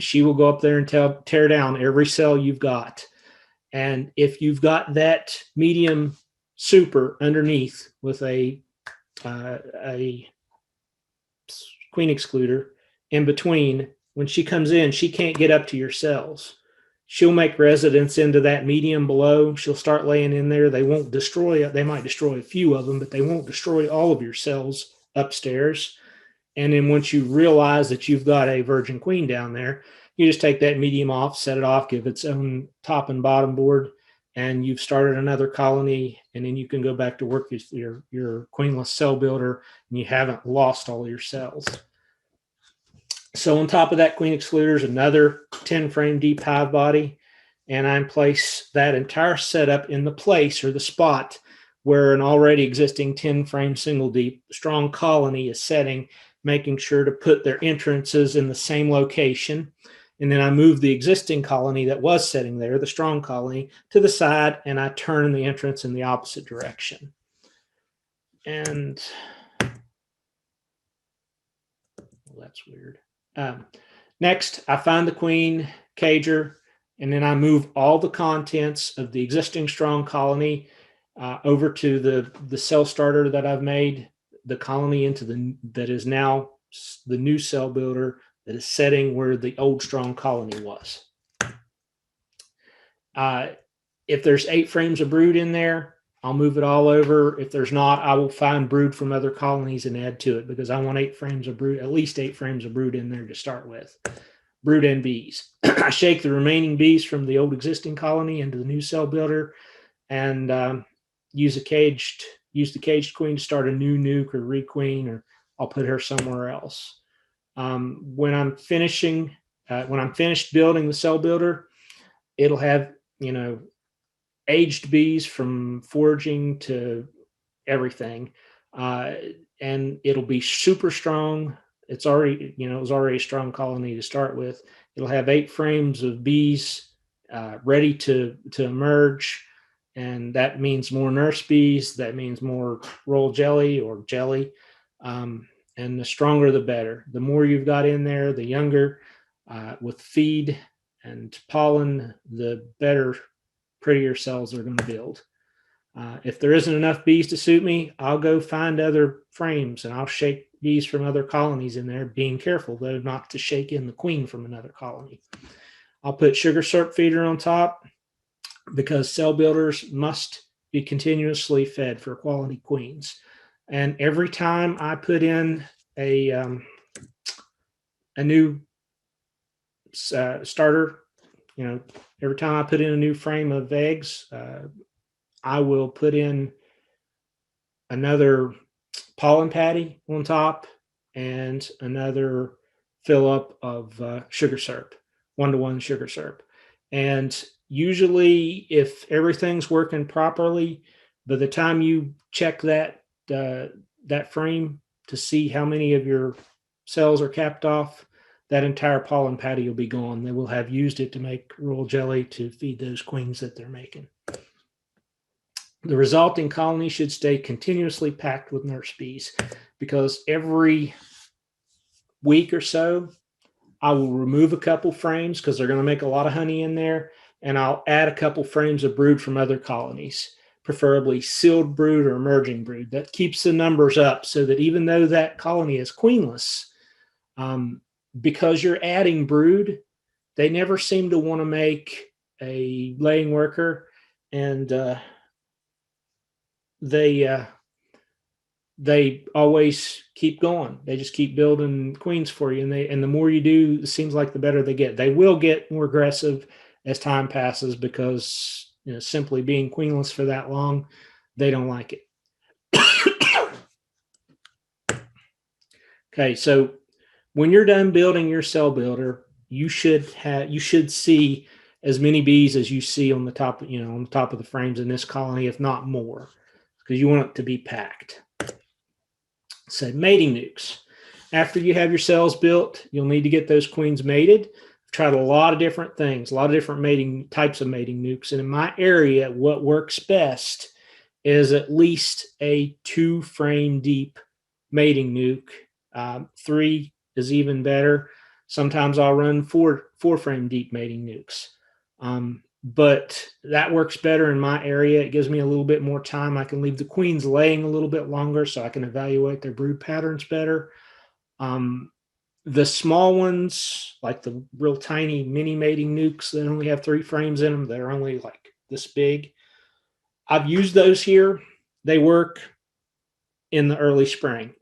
she will go up there and tear down every cell you've got. And if you've got that medium super underneath with a queen excluder in between, when she comes in, she can't get up to your cells. She'll make residence into that medium below. She'll start laying in there. They won't destroy it. They might destroy a few of them, but they won't destroy all of your cells upstairs. And then once you realize that you've got a virgin queen down there, you just take that medium off, set it off, give its own top and bottom board, and you've started another colony, and then you can go back to work with your queenless cell builder, and you haven't lost all your cells. So on top of that queen excluder is another 10 frame deep hive body, and I place that entire setup in the place or the spot where an already existing 10 frame single deep strong colony is setting, making sure to put their entrances in the same location. And then I move the existing colony that was setting there, the strong colony, to the side, and I turn the entrance in the opposite direction. And well, that's weird. Next, I find the queen cager, and then I move all the contents of the existing strong colony over to the cell starter that I've made, the colony into that is now the new cell builder that is setting where the old strong colony was. If there's 8 frames of brood in there, I'll move it all over. If there's not, I will find brood from other colonies and add to it, because I want 8 frames of brood, at least 8 frames of brood in there to start with. Brood and bees. I shake the remaining bees from the old existing colony into the new cell builder, and use the caged queen to start a new nuke or requeen, or I'll put her somewhere else. When I'm finished building the cell builder, it'll have, aged bees from foraging to everything, and it'll be super strong. It's already, it was already a strong colony to start with. It'll have 8 frames of bees ready to emerge, and that means more nurse bees. That means more royal jelly or jelly, and the stronger the better. The more you've got in there, the younger, with feed and pollen, the better, prettier cells are going to build. If there isn't enough bees to suit me, I'll go find other frames, and I'll shake bees from other colonies in there, being careful though not to shake in the queen from another colony. I'll put sugar syrup feeder on top, because cell builders must be continuously fed for quality queens. And every time I put in a new starter, every time I put in a new frame of eggs, I will put in another pollen patty on top and another fill up of sugar syrup, 1-to-1 sugar syrup. And usually, if everything's working properly, by the time you check that frame to see how many of your cells are capped off, that entire pollen patty will be gone. They will have used it to make royal jelly to feed those queens that they're making. The resulting colony should stay continuously packed with nurse bees, because every week or so, I will remove a couple frames because they're going to make a lot of honey in there, and I'll add a couple frames of brood from other colonies, preferably sealed brood or emerging brood. That keeps the numbers up, so that even though that colony is queenless, because you're adding brood, they never seem to want to make a laying worker, and they always keep going. They just keep building queens for you, and the more you do, it seems like the better they get. They will get more aggressive as time passes, because simply being queenless for that long, they don't like it. Okay, so when you're done building your cell builder, you should see as many bees as you see on the top, on the top of the frames in this colony, if not more, because you want it to be packed. So mating nukes. After you have your cells built, you'll need to get those queens mated. I've tried a lot of different things, a lot of different types of mating nukes. And in my area, what works best is at least a 2 frame deep mating nuke. 3 is even better. Sometimes I'll run 4 frame deep mating nukes. But that works better in my area. It gives me a little bit more time. I can leave the queens laying a little bit longer, so I can evaluate their brood patterns better. The small ones, like the real tiny mini mating nukes that only have 3 frames in them, they're only like this big. I've used those here. They work in the early spring,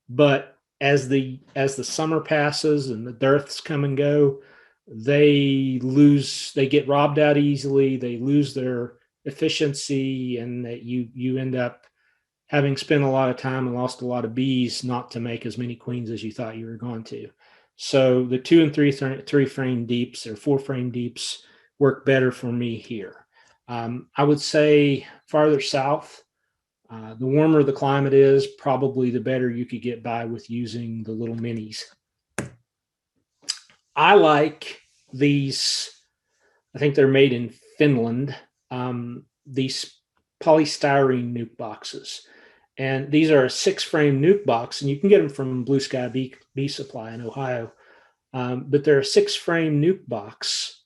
but as the summer passes and the dearths come and go, they get robbed out easily, they lose their efficiency, and that you end up having spent a lot of time and lost a lot of bees not to make as many queens as you thought you were going to. So the 2 and 3 frame deeps or 4 frame deeps work better for me here. I would say farther south, the warmer the climate is, probably the better you could get by with using the little minis. I like these, I think they're made in Finland, these polystyrene nuke boxes. And these are a 6 frame nuke box, and you can get them from Blue Sky Bee Supply in Ohio. But they're a 6 frame nuke box,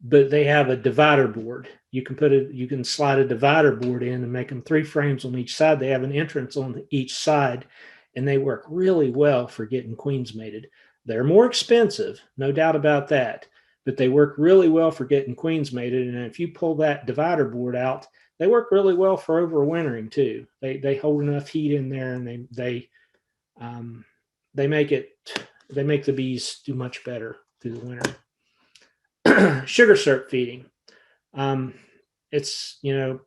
but they have a divider board. You can slide a divider board in and make them 3 frames on each side. They have an entrance on each side, and they work really well for getting queens mated. They're more expensive, no doubt about that, but they work really well for getting queens mated. And if you pull that divider board out, they work really well for overwintering too. They hold enough heat in there, and they make the bees do much better through the winter. Sugar syrup feeding. It's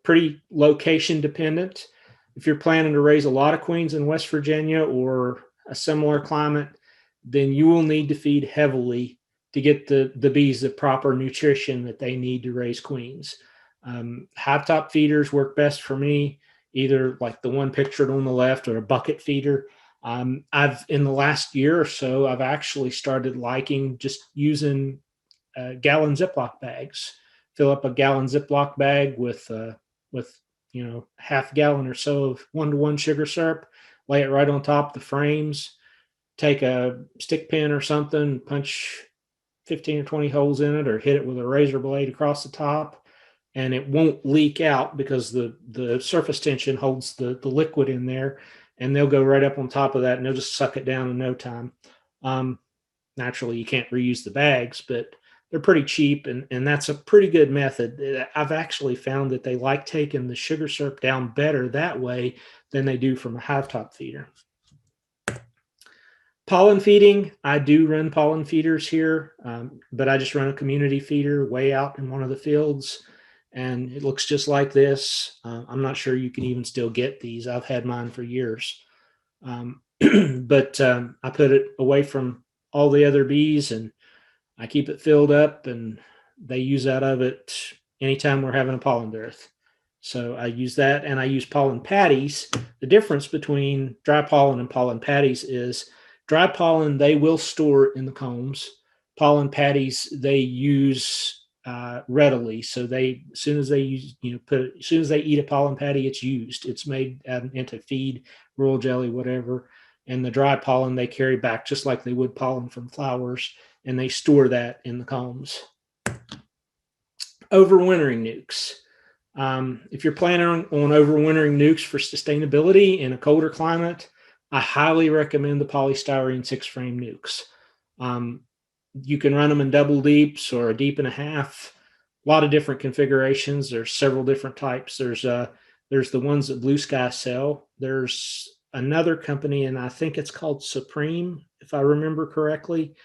pretty location dependent. If you're planning to raise a lot of queens in West Virginia or a similar climate, then you will need to feed heavily to get the bees the proper nutrition that they need to raise queens. Hive top feeders work best for me, either like the one pictured on the left or a bucket feeder. In the last year or so, I've actually started liking just using gallon Ziploc bags. Fill up a gallon Ziploc bag with half gallon or so of 1-to-1 sugar syrup, lay it right on top of the frames, take a stick pin or something, punch 15 or 20 holes in it, or hit it with a razor blade across the top, and it won't leak out because the surface tension holds the liquid in there, and they'll go right up on top of that, and they'll just suck it down in no time. Naturally, you can't reuse the bags, but they're pretty cheap, and that's a pretty good method. I've actually found that they like taking the sugar syrup down better that way than they do from a hive top feeder. Pollen feeding, I do run pollen feeders here, but I just run a community feeder way out in one of the fields, and it looks just like this. I'm not sure you can even still get these. I've had mine for years. But I put it away from all the other bees, and I keep it filled up, and they use out of it anytime we're having a pollen dearth. So I use that, and I use pollen patties. The difference between dry pollen and pollen patties is dry pollen, they will store in the combs. Pollen patties, they use readily. So as soon as they eat a pollen patty, it's used. It's made into feed, royal jelly, whatever. And the dry pollen, they carry back just like they would pollen from flowers, and they store that in the combs. Overwintering nukes. If you're planning on overwintering nukes for sustainability in a colder climate, I highly recommend the polystyrene 6 frame nukes. You can run them in double deeps or a deep and a half. A lot of different configurations. There's several different types. There's the ones that Blue Sky sell. There's another company, and I think it's called Supreme, if I remember correctly,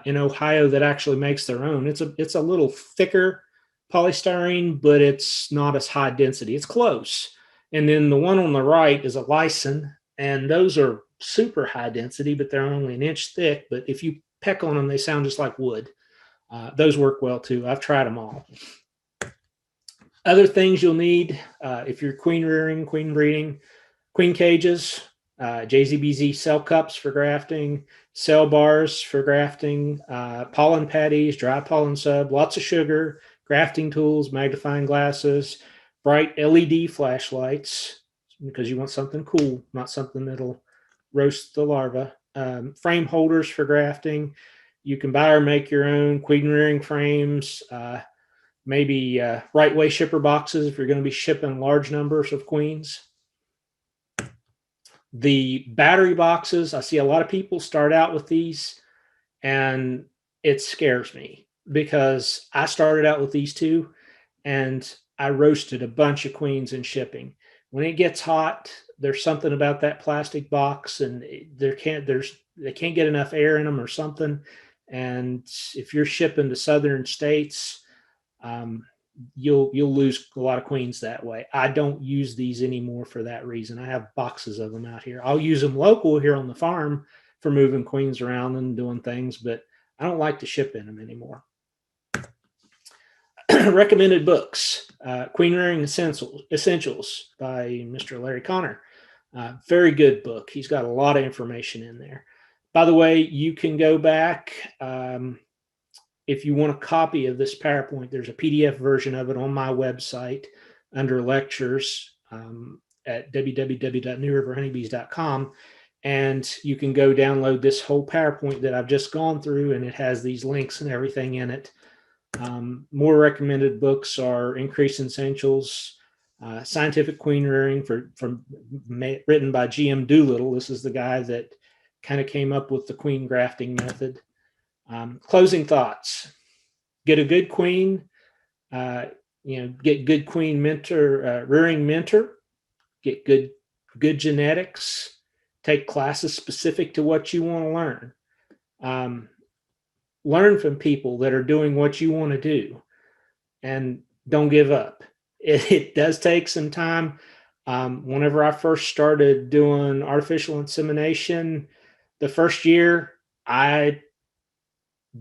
in Ohio, that actually makes their own. It's a little thicker polystyrene, but it's not as high density. It's close. And then the one on the right is a Lyson, and those are super high density, but they're only an inch thick. But if you peck on them, they sound just like wood. Those work well too. I've tried them all. Other things you'll need if you're queen rearing, queen breeding: queen cages, JZBZ cell cups for grafting, cell bars for grafting, pollen patties, dry pollen sub, lots of sugar, grafting tools, magnifying glasses, bright LED flashlights, because you want something cool, not something that'll roast the larva. Frame holders for grafting. You can buy or make your own queen rearing frames, maybe right way shipper boxes if you're going to be shipping large numbers of queens. The battery boxes, I see a lot of people start out with these, and it scares me because I started out with these too, and I roasted a bunch of queens in shipping. When it gets hot, there's something about that plastic box, and they can't get enough air in them or something, And if you're shipping to southern states, you'll lose a lot of queens that way. I don't use these anymore for that reason. I have boxes of them out here. I'll use them local here on the farm for moving queens around and doing things, but I don't like to ship in them anymore. Recommended books: Queen Rearing Essentials by Mr. Larry Connor. Very good book. He's got a lot of information in there. By the way, you can go back. If you want a copy of this PowerPoint, there's a PDF version of it on my website under lectures at www.newriverhoneybees.com. And you can go download this whole PowerPoint that I've just gone through, and it has these links and everything in it. More recommended books are Increase Essentials, Scientific Queen Rearing written by G.M. Doolittle. This is the guy that kind of came up with the queen grafting method. Closing thoughts: get a good queen, get good queen mentor, rearing mentor, get good genetics, take classes specific to what you want to learn. Learn from people that are doing what you want to do, and don't give up. It does take some time. Whenever I first started doing artificial insemination, the first year, I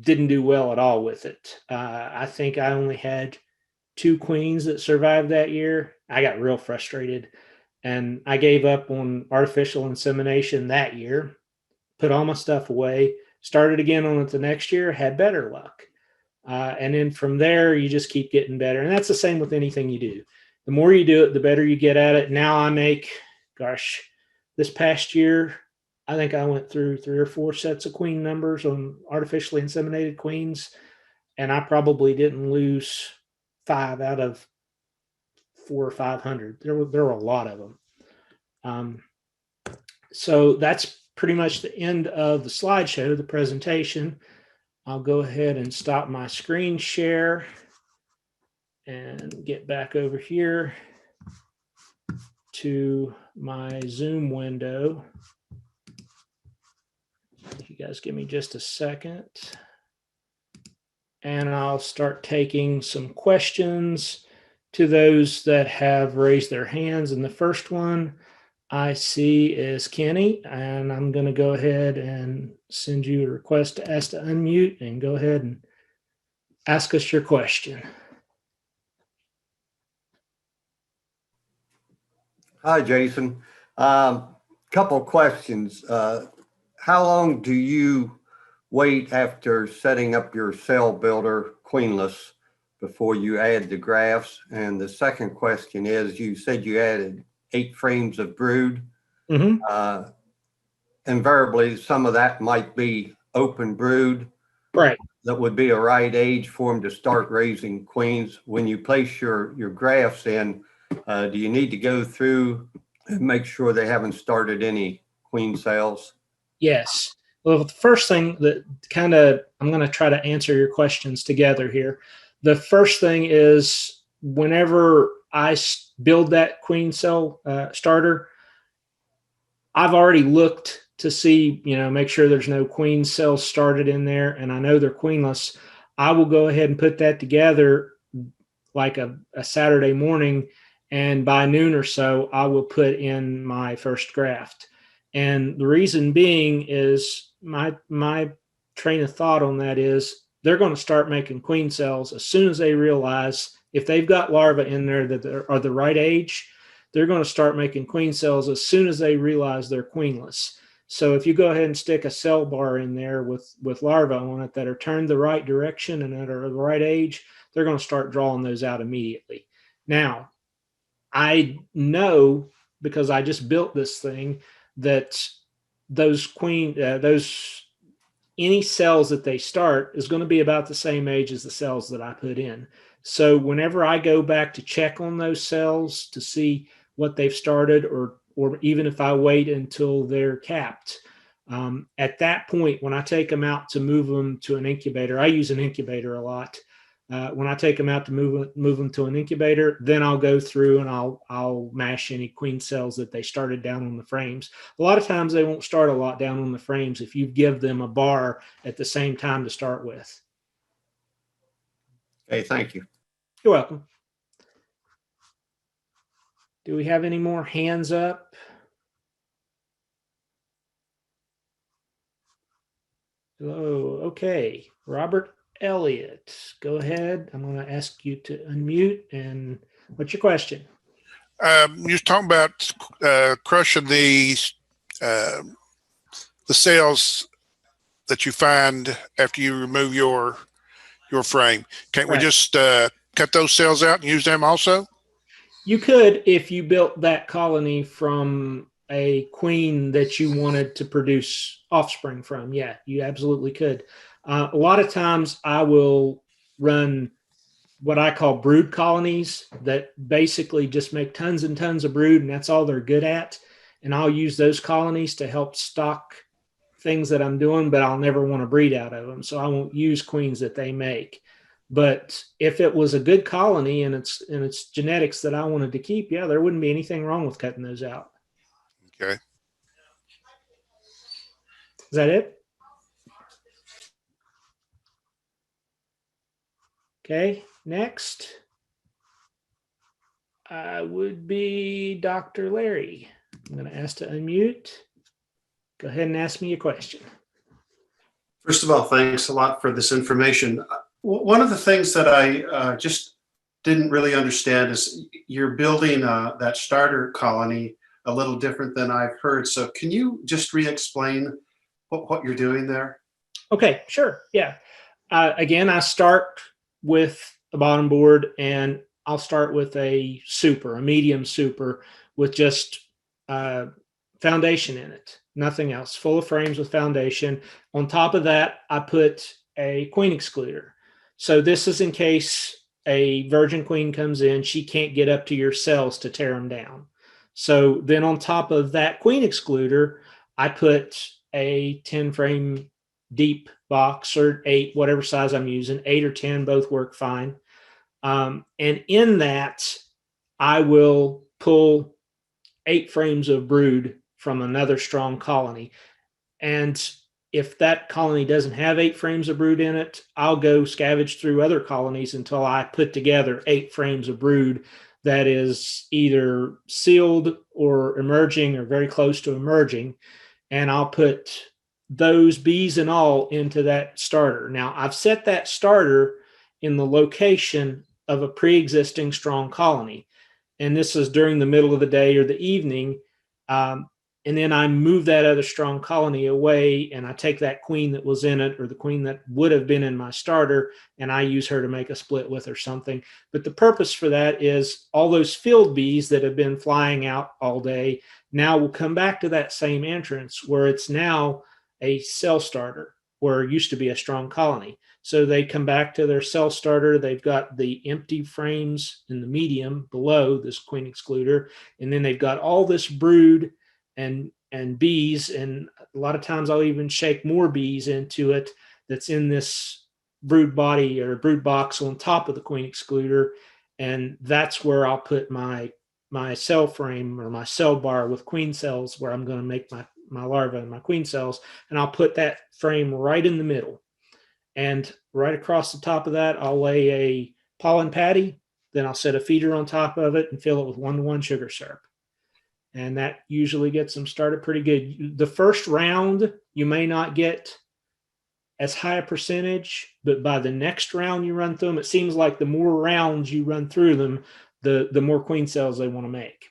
didn't do well at all with it. I think I only had 2 queens that survived that year. I got real frustrated, and I gave up on artificial insemination that year, put all my stuff away, started again on it the next year, had better luck. And then from there, you just keep getting better. And that's the same with anything you do. The more you do it, the better you get at it. Now I make, this past year, I think I went through 3 or 4 sets of queen numbers on artificially inseminated queens, and I probably didn't lose 5 out of 400 or 500. There were a lot of them. So that's pretty much the end of the slideshow, the presentation. I'll go ahead and stop my screen share and get back over here to my Zoom window. You guys give me just a second, and I'll start taking some questions to those that have raised their hands. And the first one I see is Kenny, and I'm going to go ahead and send you a request to ask to unmute and go ahead and ask us your question. Hi, Jason. Couple questions. How long do you wait after setting up your cell builder queenless before you add the grafts? And the second question is, you said you added 8 frames of brood. Mm-hmm. Invariably, some of that might be open brood. Right. That would be a right age for them to start raising queens. When you place your grafts in, do you need to go through and make sure they haven't started any queen cells? Yes. Well, the first thing that I'm going to try to answer your questions together here. The first thing is, whenever I build that queen cell starter, I've already looked to see, make sure there's no queen cells started in there, and I know they're queenless. I will go ahead and put that together like a Saturday morning, and by noon or so, I will put in my first graft. And the reason being is my train of thought on that is they're going to start making queen cells as soon as they realize, if they've got larvae in there that are the right age, they're going to start making queen cells as soon as they realize they're queenless. So if you go ahead and stick a cell bar in there with larvae on it that are turned the right direction and that are the right age, they're going to start drawing those out immediately. Now, I know, because I just built this thing, that any cells that they start is going to be about the same age as the cells that I put in. So whenever I go back to check on those cells to see what they've started, or even if I wait until they're capped, at that point, when I take them out to move them to an incubator, I use an incubator a lot. When I take them out to move them to an incubator, then I'll go through and I'll mash any queen cells that they started down on the frames. A lot of times they won't start a lot down on the frames if you give them a bar at the same time to start with. Okay, thank you. You're welcome. Do we have any more hands up? Hello. Okay. Robert Elliott, go ahead. I'm going to ask you to unmute. And what's your question? You're talking about crushing the cells that you find after you remove your frame. Can't we just cut those cells out and use them also? You could if you built that colony from a queen that you wanted to produce offspring from. Yeah, you absolutely could. A lot of times I will run what I call brood colonies that basically just make tons and tons of brood, and that's all they're good at. And I'll use those colonies to help stock things that I'm doing, but I'll never want to breed out of them. So I won't use queens that they make. But if it was a good colony and it's genetics that I wanted to keep, yeah, there wouldn't be anything wrong with cutting those out. Okay. Is that it? Okay, next would be Dr. Larry. I'm going to ask to unmute. Go ahead and ask me a question. First of all, thanks a lot for this information. One of the things that I just didn't really understand is you're building that starter colony a little different than I've heard. So can you just re-explain what you're doing there? Okay, sure. Yeah. Again, I start with a bottom board, and I'll start with a medium super with just foundation in it, nothing else, full of frames with foundation. On top of that, I put a queen excluder. So this is in case a virgin queen comes in, she can't get up to your cells to tear them down. So then on top of that queen excluder, I put a 10 frame deep box, or 8, whatever size I'm using. 8 or 10 both work fine. And in that, I will pull 8 frames of brood from another strong colony. And if that colony doesn't have 8 frames of brood in it, I'll go scavenge through other colonies until I put together 8 frames of brood that is either sealed or emerging or very close to emerging. And I'll put those bees and all into that starter. Now, I've set that starter in the location of a pre-existing strong colony. And this is during the middle of the day or the evening. And then I move that other strong colony away, and I take that queen that was in it, or the queen that would have been in my starter, and I use her to make a split with or something. But the purpose for that is all those field bees that have been flying out all day now will come back to that same entrance where it's now a cell starter, where it used to be a strong colony. So they come back to their cell starter. They've got the empty frames in the medium below this queen excluder, and then they've got all this brood and bees, and a lot of times I'll even shake more bees into it that's in this brood body or brood box on top of the queen excluder, and that's where I'll put my cell frame or my cell bar with queen cells, where I'm going to make my larvae and my queen cells, and I'll put that frame right in the middle. And right across the top of that, I'll lay a pollen patty, then I'll set a feeder on top of it and fill it with 1-to-1 sugar syrup. And that usually gets them started pretty good. The first round, you may not get as high a percentage, but by the next round you run through them, it seems like the more rounds you run through them, the more queen cells they want to make.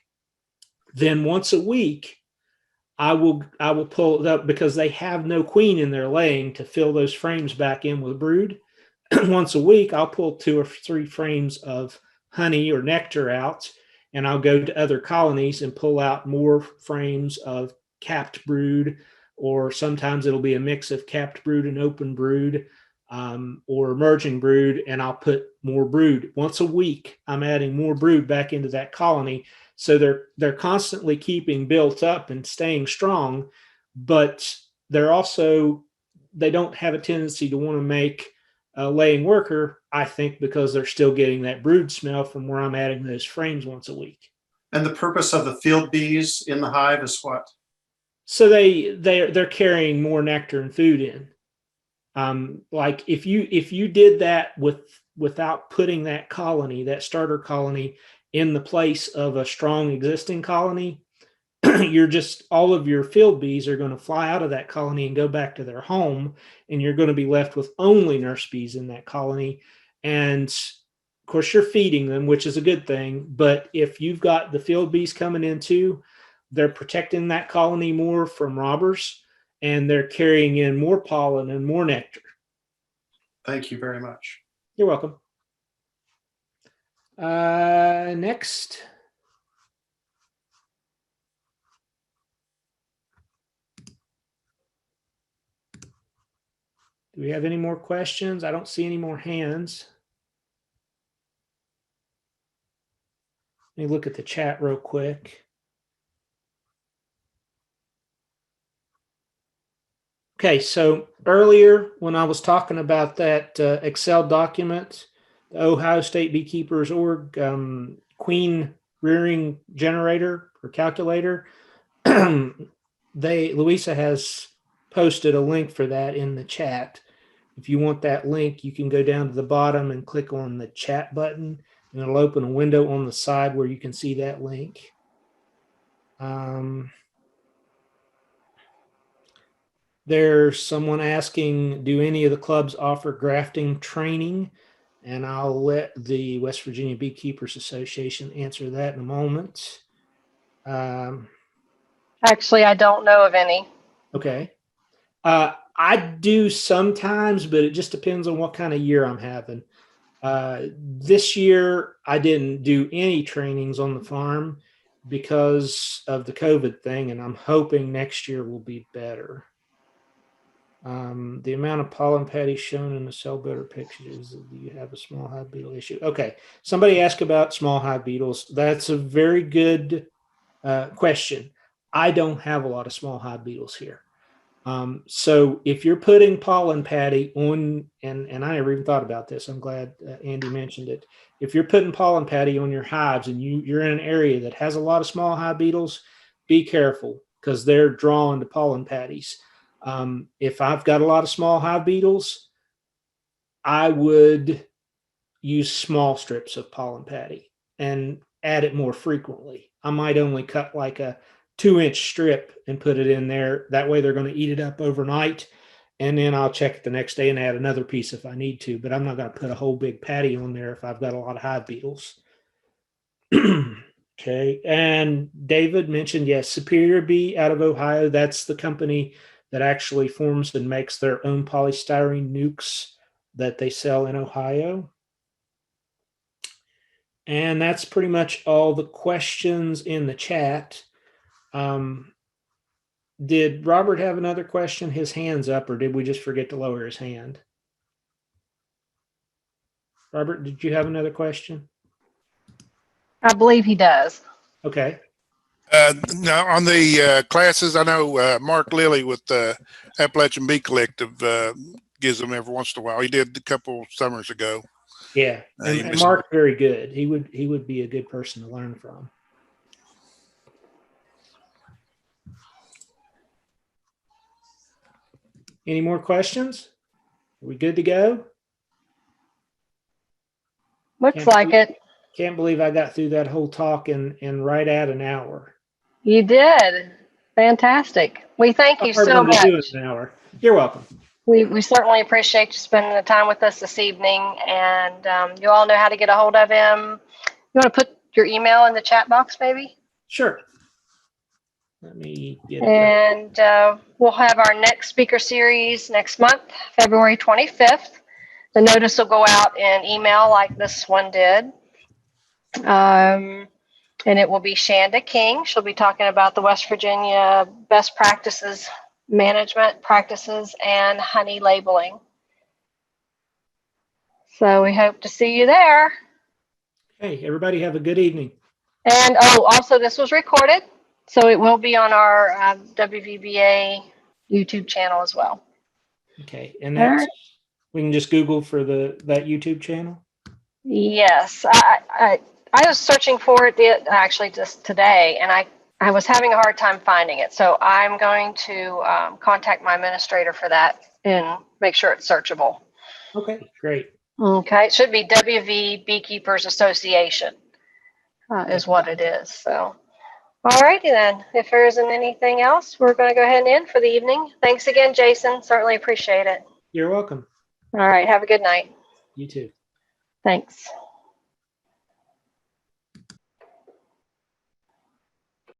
Then once a week, I will pull it up, because they have no queen in their laying to fill those frames back in with brood. Once a week, I'll pull 2 or 3 frames of honey or nectar out, and I'll go to other colonies and pull out more frames of capped brood, or sometimes it'll be a mix of capped brood and open brood, or emerging brood, and I'll put more brood. Once a week, I'm adding more brood back into that colony. So they're constantly keeping built up and staying strong, but they don't have a tendency to want to make laying worker, I think because they're still getting that brood smell from where I'm adding those frames once a week. And the purpose of the field bees in the hive is what? So they're carrying more nectar and food in. Like if you did that without putting that colony, that starter colony, in the place of a strong existing colony, you're just, all of your field bees are going to fly out of that colony and go back to their home, and you're going to be left with only nurse bees in that colony. And of course you're feeding them, which is a good thing, but if you've got the field bees coming in too, they're protecting that colony more from robbers, and they're carrying in more pollen and more nectar. Thank you very much. You're welcome. Next. Do we have any more questions? I don't see any more hands. Let me look at the chat real quick. Okay, so earlier when I was talking about that Excel document, the Ohio State Beekeepers Org queen rearing generator or calculator, Louisa has posted a link for that in the chat. If you want that link, you can go down to the bottom and click on the chat button, and it'll open a window on the side where you can see that link. There's someone asking, do any of the clubs offer grafting training? And I'll let the West Virginia Beekeepers Association answer that in a moment. Actually, I don't know of any. Okay. I do sometimes, but it just depends on what kind of year I'm having. This year, I didn't do any trainings on the farm because of the COVID thing, and I'm hoping next year will be better. The amount of pollen patties shown in the cell builder pictures, do you have a small hive beetle issue? Okay, somebody asked about small hive beetles. That's a very good question. I don't have a lot of small hive beetles here. So if you're putting pollen patty on, and I never even thought about this, I'm glad Andy mentioned it. If you're putting pollen patty on your hives and you're in an area that has a lot of small hive beetles, be careful because they're drawn to pollen patties. If I've got a lot of small hive beetles, I would use small strips of pollen patty and add it more frequently. I might only cut like a 2-inch strip and put it in there. That way they're going to eat it up overnight. And then I'll check it the next day and add another piece if I need to, but I'm not going to put a whole big patty on there if I've got a lot of hive beetles. Okay. And David mentioned, yes, Superior Bee out of Ohio. That's the company that actually forms and makes their own polystyrene nukes that they sell in Ohio. And that's pretty much all the questions in the chat. Did Robert have another question? His hand's up, or did we just forget to lower his hand? Robert, did you have another question? I believe he does. Okay. Now on the classes, I know Mark Lilly with the Appalachian Bee Collective gives them every once in a while. He did a couple summers ago. Yeah, and Mark's very good. He would be a good person to learn from. Any more questions? Are we good to go? Looks like it. Can't believe I got through that whole talk in right at an hour. You did. Fantastic. We thank you so much. An hour. You're welcome. We certainly appreciate you spending the time with us this evening, and you all know how to get a hold of him. You want to put your email in the chat box, maybe? Sure. Let me get it. And we'll have our next speaker series next month, February 25th. The notice will go out in email like this one did. And it will be Shanda King. She'll be talking about the West Virginia best practices, management practices, and honey labeling. So we hope to see you there. Hey, everybody have a good evening. And also this was recorded, so it will be on our WVBA YouTube channel as well. Okay, and that's We can just Google for that YouTube channel. Yes, I was searching for it actually just today, and I was having a hard time finding it. So I'm going to contact my administrator for that and make sure it's searchable. Okay, great. Okay, it should be WV Beekeepers Association is what it is. So, all righty then. If there isn't anything else, we're going to go ahead and end for the evening. Thanks again, Jason. Certainly appreciate it. You're welcome. All right, have a good night. You too. Thanks.